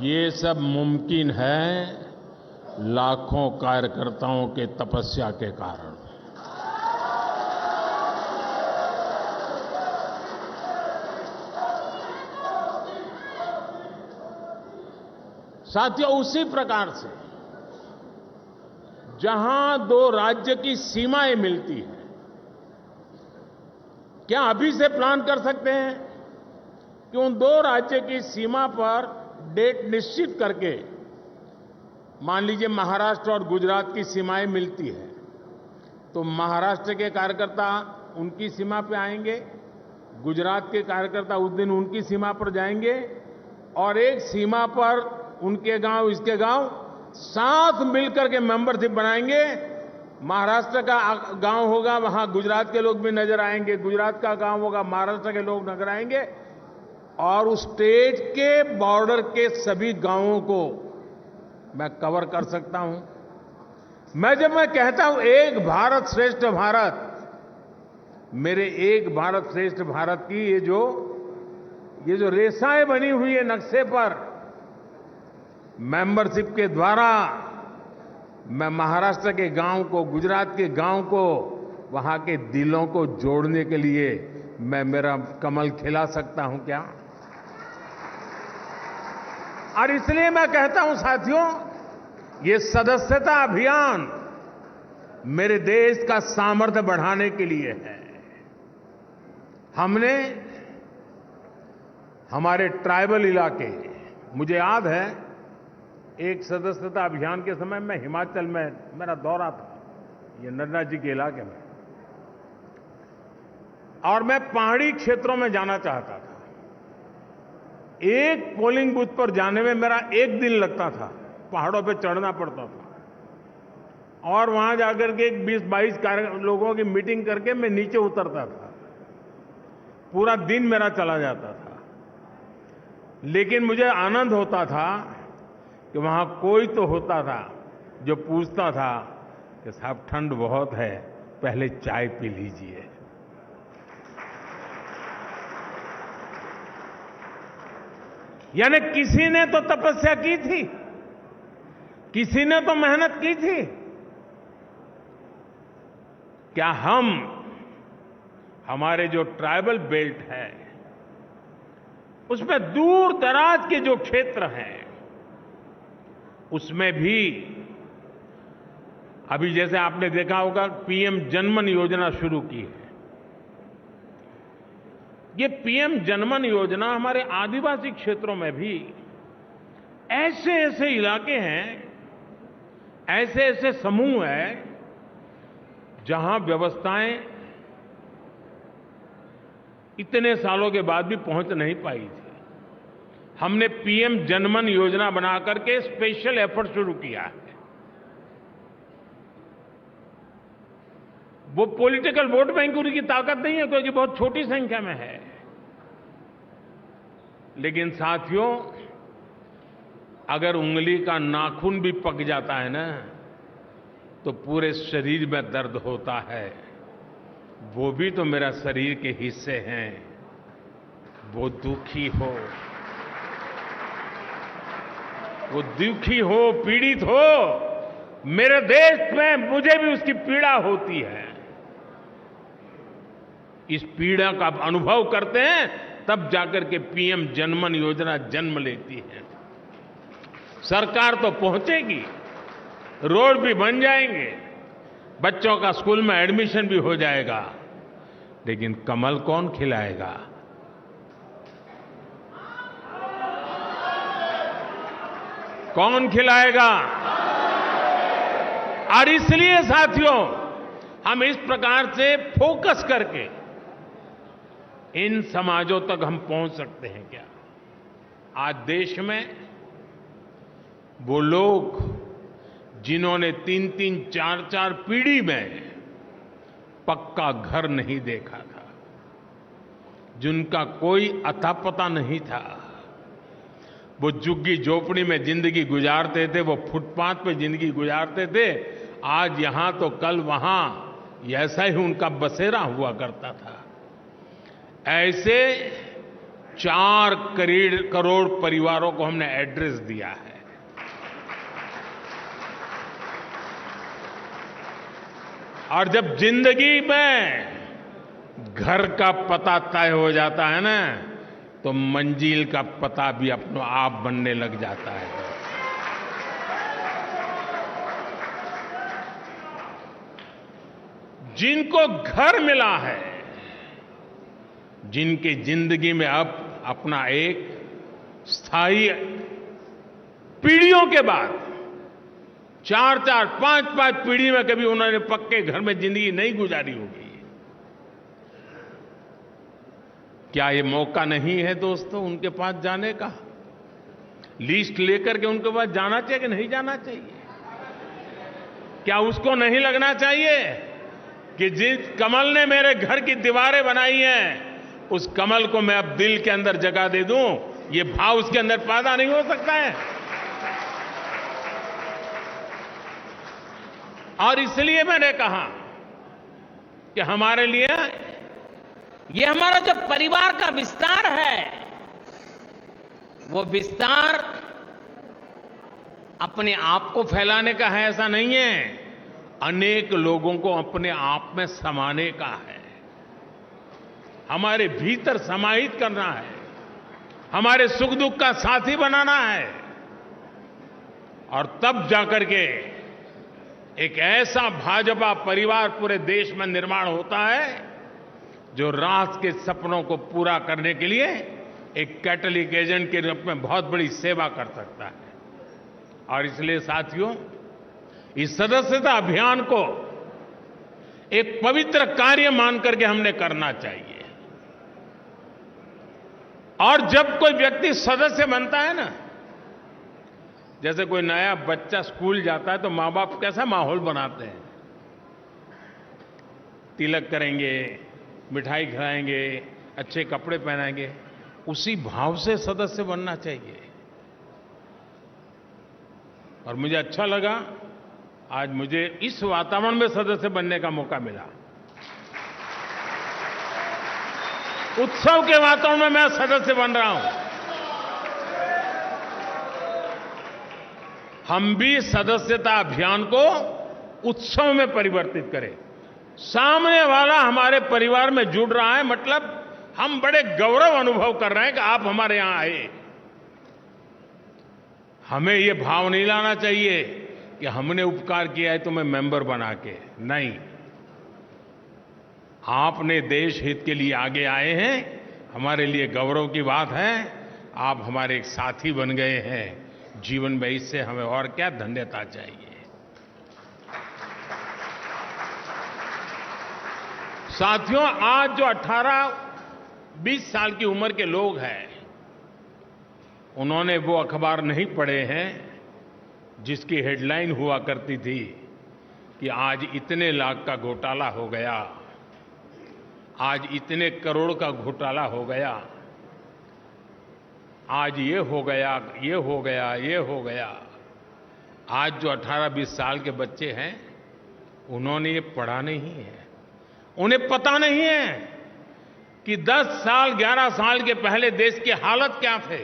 ये सब मुमकिन है लाखों कार्यकर्ताओं के तपस्या के कारण। साथियों, उसी प्रकार से जहां दो राज्य की सीमाएं मिलती हैं, क्या अभी से प्लान कर सकते हैं कि उन दो राज्य की सीमा पर डेट निश्चित करके, मान लीजिए महाराष्ट्र और गुजरात की सीमाएं मिलती है, तो महाराष्ट्र के कार्यकर्ता उनकी सीमा पे आएंगे, गुजरात के कार्यकर्ता उस दिन उनकी सीमा पर जाएंगे और एक सीमा पर उनके गांव इसके गांव साथ मिलकर के मेंबरशिप बनाएंगे। महाराष्ट्र का गांव होगा, वहां गुजरात के लोग भी नजर आएंगे, गुजरात का गांव होगा, महाराष्ट्र के लोग नजर आएंगे और उस स्टेट के बॉर्डर के सभी गांवों को मैं कवर कर सकता हूं। जब मैं कहता हूं एक भारत श्रेष्ठ भारत, मेरे एक भारत श्रेष्ठ भारत की ये जो रेखाएं बनी हुई है नक्शे पर, मेंबरशिप के द्वारा मैं महाराष्ट्र के गांव को, गुजरात के गांव को, वहां के दिलों को जोड़ने के लिए मैं मेरा कमल खिला सकता हूं क्या? और इसलिए मैं कहता हूं साथियों, ये सदस्यता अभियान मेरे देश का सामर्थ्य बढ़ाने के लिए है। हमने हमारे ट्राइबल इलाके, मुझे याद है एक सदस्यता अभियान के समय मैं हिमाचल में मेरा दौरा था, ये नड्डा जी के इलाके में, और मैं पहाड़ी क्षेत्रों में जाना चाहता था। एक पोलिंग बूथ पर जाने में मेरा एक दिन लगता था, पहाड़ों पे चढ़ना पड़ता था और वहां जाकर के 20-22 लोगों की मीटिंग करके मैं नीचे उतरता था। पूरा दिन मेरा चला जाता था, लेकिन मुझे आनंद होता था कि वहां कोई तो होता था जो पूछता था कि साहब ठंड बहुत है, पहले चाय पी लीजिए। यानी किसी ने तो तपस्या की थी, किसी ने तो मेहनत की थी। क्या हम, हमारे जो ट्राइबल बेल्ट है, उसमें दूर दराज के जो क्षेत्र हैं, उसमें भी अभी जैसे आपने देखा होगा पीएम जनमन योजना शुरू की है। ये पीएम जनमन योजना हमारे आदिवासी क्षेत्रों में भी ऐसे ऐसे इलाके हैं, ऐसे ऐसे समूह हैं जहां व्यवस्थाएं इतने सालों के बाद भी पहुंच नहीं पाई थी। हमने पीएम जनमन योजना बना करके स्पेशल एफर्ट शुरू किया है। वो पॉलिटिकल वोट बैंक की ताकत नहीं है, क्योंकि बहुत छोटी संख्या में है। लेकिन साथियों, अगर उंगली का नाखून भी पक जाता है ना, तो पूरे शरीर में दर्द होता है। वो भी तो मेरा शरीर के हिस्से हैं। वो दुखी हो, वो दुखी हो, पीड़ित हो, मेरे देश में मुझे भी उसकी पीड़ा होती है। इस पीड़ा का अनुभव करते हैं, तब जाकर के पीएम जनमन योजना जन्म लेती है। सरकार तो पहुंचेगी, रोड भी बन जाएंगे, बच्चों का स्कूल में एडमिशन भी हो जाएगा, लेकिन कमल कौन खिलाएगा? कौन खिलाएगा? और इसलिए साथियों, हम इस प्रकार से फोकस करके इन समाजों तक हम पहुंच सकते हैं क्या? आज देश में वो लोग जिन्होंने 3-3, 4-4 पीढ़ी में पक्का घर नहीं देखा था, जिनका कोई अता पता नहीं था, वो झुग्गी झोपड़ी में जिंदगी गुजारते थे, वो फुटपाथ पे जिंदगी गुजारते थे, आज यहां तो कल वहां, ऐसा ही उनका बसेरा हुआ करता था। ऐसे 4 करोड़ परिवारों को हमने एड्रेस दिया है। और जब जिंदगी में घर का पता तय हो जाता है ना, तो मंजिल का पता भी अपने आप बनने लग जाता है। जिनको घर मिला है, जिनकी जिंदगी में अब अपना एक स्थायी, पीढ़ियों के बाद 4-4, 5-5 पीढ़ी में कभी उन्होंने पक्के घर में जिंदगी नहीं गुजारी होगी, क्या ये मौका नहीं है दोस्तों उनके पास जाने का? लिस्ट लेकर के उनके पास जाना चाहिए कि नहीं जाना चाहिए? क्या उसको नहीं लगना चाहिए कि जिस कमल ने मेरे घर की दीवारें बनाई हैं, उस कमल को मैं अब दिल के अंदर जगह दे दूं? ये भाव उसके अंदर पैदा नहीं हो सकता है? और इसलिए मैंने कहा कि हमारे लिए ये हमारा जो परिवार का विस्तार है, वो विस्तार अपने आप को फैलाने का है, ऐसा नहीं है। अनेक लोगों को अपने आप में समाने का है, हमारे भीतर समाहित करना है, हमारे सुख दुख का साथी बनाना है। और तब जाकर के एक ऐसा भाजपा परिवार पूरे देश में निर्माण होता है, जो राष्ट्र के सपनों को पूरा करने के लिए एक कैटलिक एजेंट के रूप में बहुत बड़ी सेवा कर सकता है। और इसलिए साथियों, इस सदस्यता अभियान को एक पवित्र कार्य मान करके हमने करना चाहिए। और जब कोई व्यक्ति सदस्य बनता है ना, जैसे कोई नया बच्चा स्कूल जाता है, तो माँ बाप कैसा माहौल बनाते हैं? तिलक करेंगे, मिठाई खिलाएंगे, अच्छे कपड़े पहनाएंगे। उसी भाव से सदस्य बनना चाहिए। और मुझे अच्छा लगा आज मुझे इस वातावरण में सदस्य बनने का मौका मिला। उत्सव के वातावरण में मैं सदस्य बन रहा हूं। हम भी सदस्यता अभियान को उत्सव में परिवर्तित करें। सामने वाला हमारे परिवार में जुड़ रहा है, मतलब हम बड़े गौरव अनुभव कर रहे हैं कि आप हमारे यहां आए। हमें ये भाव नहीं लाना चाहिए कि हमने उपकार किया है तुम्हें मेंबर बना के। नहीं, आपने देश हित के लिए आगे आए हैं, हमारे लिए गौरव की बात है। आप हमारे एक साथी बन गए हैं जीवन में, इससे हमें और क्या धन्यता चाहिए। साथियों, आज जो 18-20 साल की उम्र के लोग हैं, उन्होंने वो अखबार नहीं पढ़े हैं जिसकी हेडलाइन हुआ करती थी कि आज इतने लाख का घोटाला हो गया, आज इतने करोड़ का घोटाला हो गया, आज ये हो गया, ये हो गया, ये हो गया। आज जो 18-20 साल के बच्चे हैं, उन्होंने ये पढ़ा नहीं है। उन्हें पता नहीं है कि 10 साल 11 साल के पहले देश की हालत क्या थे।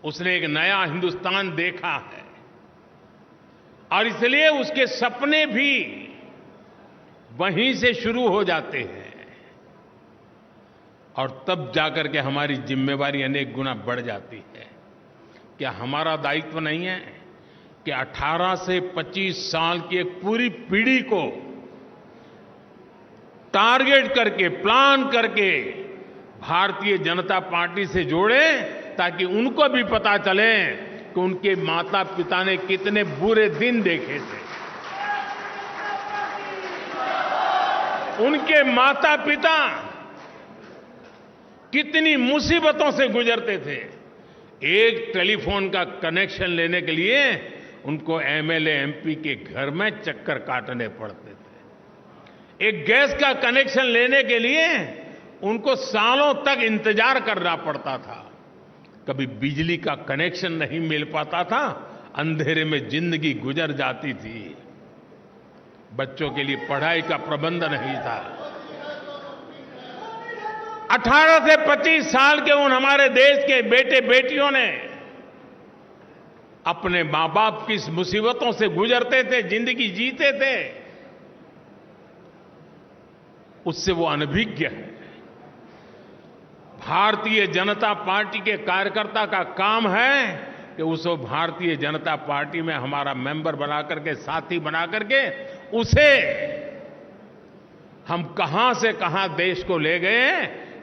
उसने एक नया हिंदुस्तान देखा है और इसलिए उसके सपने भी वहीं से शुरू हो जाते हैं और तब जाकर के हमारी जिम्मेवारी अनेक गुना बढ़ जाती है। क्या हमारा दायित्व नहीं है कि 18 से 25 साल की एक पूरी पीढ़ी को टारगेट करके, प्लान करके भारतीय जनता पार्टी से जोड़ें, ताकि उनको भी पता चले कि उनके माता पिता ने कितने बुरे दिन देखे थे, उनके माता पिता कितनी मुसीबतों से गुजरते थे। एक टेलीफोन का कनेक्शन लेने के लिए उनको एमएलए एमपी के घर में चक्कर काटने पड़ते थे। एक गैस का कनेक्शन लेने के लिए उनको सालों तक इंतजार करना पड़ता था। कभी बिजली का कनेक्शन नहीं मिल पाता था, अंधेरे में जिंदगी गुजर जाती थी। बच्चों के लिए पढ़ाई का प्रबंध नहीं था। 18 से 25 साल के उन हमारे देश के बेटे बेटियों ने अपने मां बाप की मुसीबतों से गुजरते थे, जिंदगी जीते थे, उससे वो अनभिज्ञ है। भारतीय जनता पार्टी के कार्यकर्ता का काम है कि उसको भारतीय जनता पार्टी में हमारा मेंबर बना करके, साथी बना करके, उसे हम कहां से कहां देश को ले गए,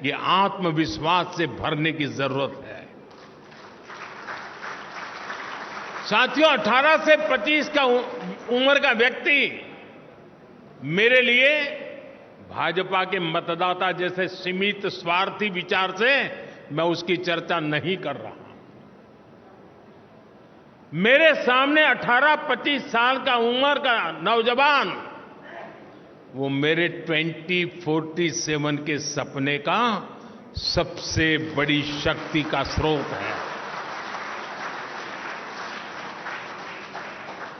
ये आत्मविश्वास से भरने की जरूरत है। साथियों, 18 से 25 का उम्र का व्यक्ति मेरे लिए भाजपा के मतदाता जैसे सीमित स्वार्थी विचार से मैं उसकी चर्चा नहीं कर रहा। मेरे सामने 18-25 साल का उम्र का नौजवान, वो मेरे 2047 के सपने का सबसे बड़ी शक्ति का स्रोत है।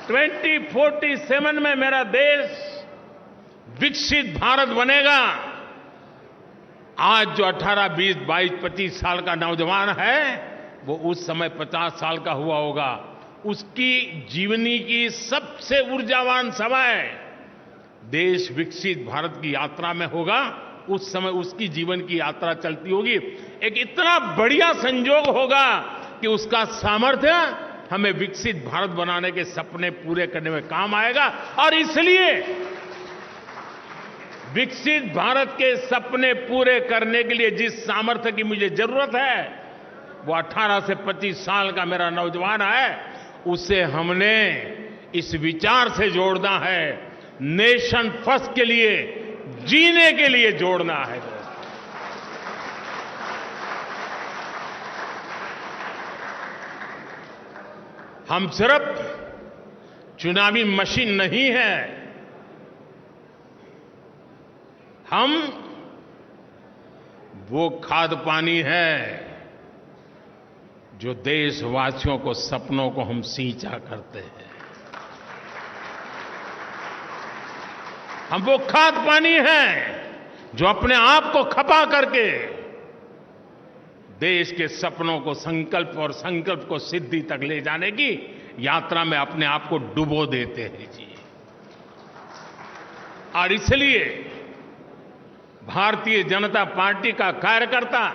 2047 में मेरा देश विकसित भारत बनेगा। आज जो 18, 20, 22, 25 साल का नौजवान है, वो उस समय 50 साल का हुआ होगा। उसकी जीवनी की सबसे ऊर्जावान समय देश विकसित भारत की यात्रा में होगा। उस समय उसकी जीवन की यात्रा चलती होगी। एक इतना बढ़िया संयोग होगा कि उसका सामर्थ्य हमें विकसित भारत बनाने के सपने पूरे करने में काम आएगा। और इसलिए विकसित भारत के सपने पूरे करने के लिए जिस सामर्थ्य की मुझे जरूरत है, वो 18 से 25 साल का मेरा नौजवान है। उसे हमने इस विचार से जोड़ना है, नेशन फर्स्ट के लिए, जीने के लिए जोड़ना है। हम सिर्फ चुनावी मशीन नहीं है, हम वो खाद पानी है जो देशवासियों को सपनों को हम सींचा करते हैं। हम वो खाद पानी हैं जो अपने आप को खपा करके देश के सपनों को संकल्प और संकल्प को सिद्धि तक ले जाने की यात्रा में अपने आप को डुबो देते हैं जी। और इसलिए भारतीय जनता पार्टी का कार्यकर्ता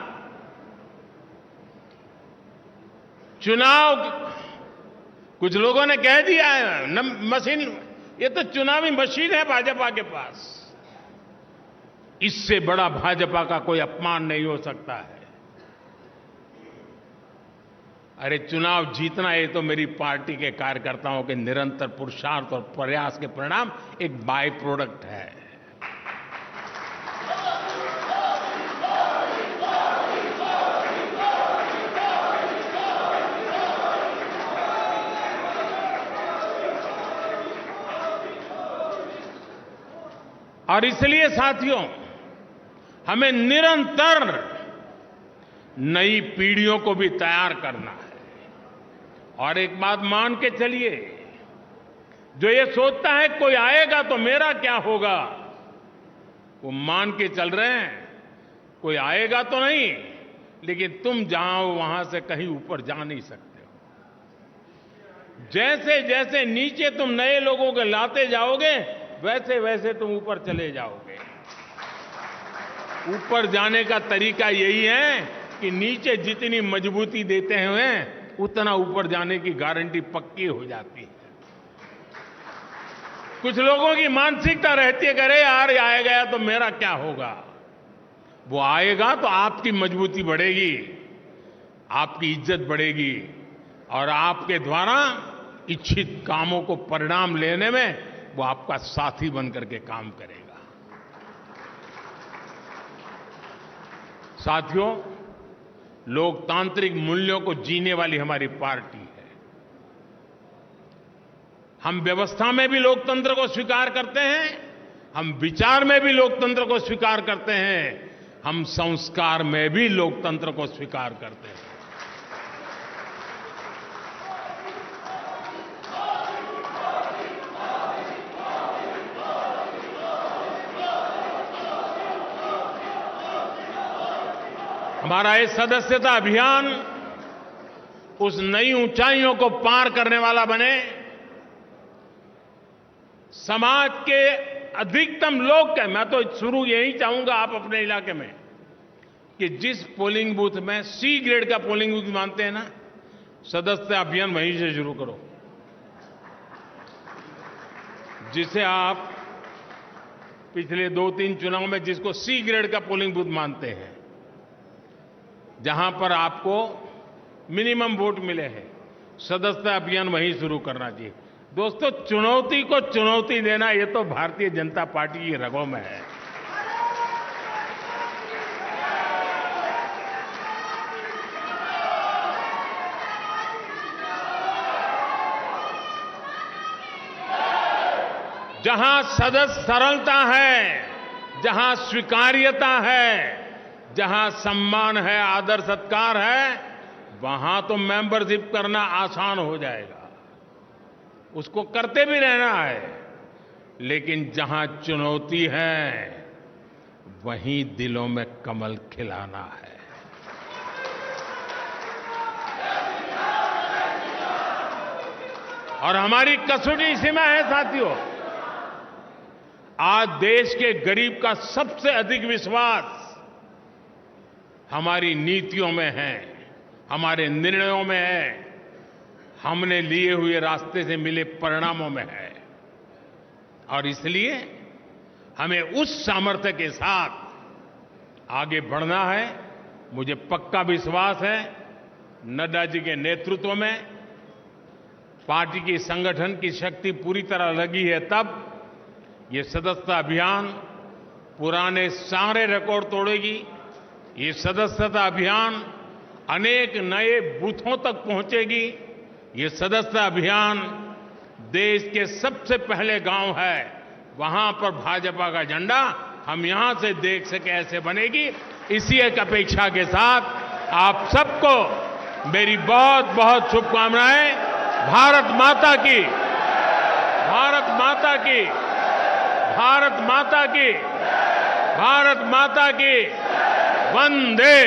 चुनाव, कुछ लोगों ने कह दिया है मशीन, ये तो चुनावी मशीन है भाजपा के पास। इससे बड़ा भाजपा का कोई अपमान नहीं हो सकता है। अरे चुनाव जीतना ये तो मेरी पार्टी के कार्यकर्ताओं के निरंतर पुरुषार्थ और प्रयास के परिणाम एक बाय प्रोडक्ट है। और इसलिए साथियों, हमें निरंतर नई पीढ़ियों को भी तैयार करना है। और एक बात मान के चलिए, जो ये सोचता है कोई आएगा तो मेरा क्या होगा, वो मान के चल रहे हैं कोई आएगा तो नहीं, लेकिन तुम जहां हो वहां से कहीं ऊपर जा नहीं सकते हो। जैसे जैसे नीचे तुम नए लोगों को लाते जाओगे, वैसे वैसे तुम ऊपर चले जाओगे। ऊपर जाने का तरीका यही है कि नीचे जितनी मजबूती देते हैं उतना ऊपर जाने की गारंटी पक्की हो जाती है। कुछ लोगों की मानसिकता रहती है कि अरे यार आया गया तो मेरा क्या होगा। वो आएगा तो आपकी मजबूती बढ़ेगी, आपकी इज्जत बढ़ेगी और आपके द्वारा इच्छित कामों को परिणाम लेने में वो आपका साथी बनकर के काम करेगा। साथियों, लोकतांत्रिक मूल्यों को जीने वाली हमारी पार्टी है। हम व्यवस्था में भी लोकतंत्र को स्वीकार करते हैं, हम विचार में भी लोकतंत्र को स्वीकार करते हैं, हम संस्कार में भी लोकतंत्र को स्वीकार करते हैं। हमारा ये सदस्यता अभियान उस नई ऊंचाइयों को पार करने वाला बने, समाज के अधिकतम लोग का, मैं तो शुरू यही चाहूंगा आप अपने इलाके में कि जिस पोलिंग बूथ में सी ग्रेड का पोलिंग बूथ मानते हैं ना, सदस्यता अभियान वहीं से शुरू करो। जिसे आप पिछले 2-3 चुनाव में जिसको सी ग्रेड का पोलिंग बूथ मानते हैं, जहां पर आपको मिनिमम वोट मिले हैं, सदस्यता अभियान वहीं शुरू करना चाहिए। दोस्तों, चुनौती को चुनौती देना ये तो भारतीय जनता पार्टी की रगों में है। जहां सदस्य सरलता है, जहां स्वीकार्यता है, जहां सम्मान है, आदर सत्कार है, वहां तो मेंबरशिप करना आसान हो जाएगा, उसको करते भी रहना है। लेकिन जहां चुनौती है, वहीं दिलों में कमल खिलाना है। और हमारी कसौटी इसी में है साथियों। आज देश के गरीब का सबसे अधिक विश्वास हमारी नीतियों में है, हमारे निर्णयों में है, हमने लिए हुए रास्ते से मिले परिणामों में है। और इसलिए हमें उस सामर्थ्य के साथ आगे बढ़ना है। मुझे पक्का विश्वास है नड्डा जी के नेतृत्व में पार्टी की संगठन की शक्ति पूरी तरह लगी है, तब ये सदस्यता अभियान पुराने सारे रिकॉर्ड तोड़ेगी। ये सदस्यता अभियान अनेक नए बूथों तक पहुंचेगी। ये सदस्यता अभियान देश के सबसे पहले गांव है, वहां पर भाजपा का झंडा हम यहां से देख सके ऐसे बनेगी। इसी एक अपेक्षा के साथ आप सबको मेरी बहुत बहुत शुभकामनाएं। भारत माता की, भारत माता की, भारत माता की, भारत माता की। वंदे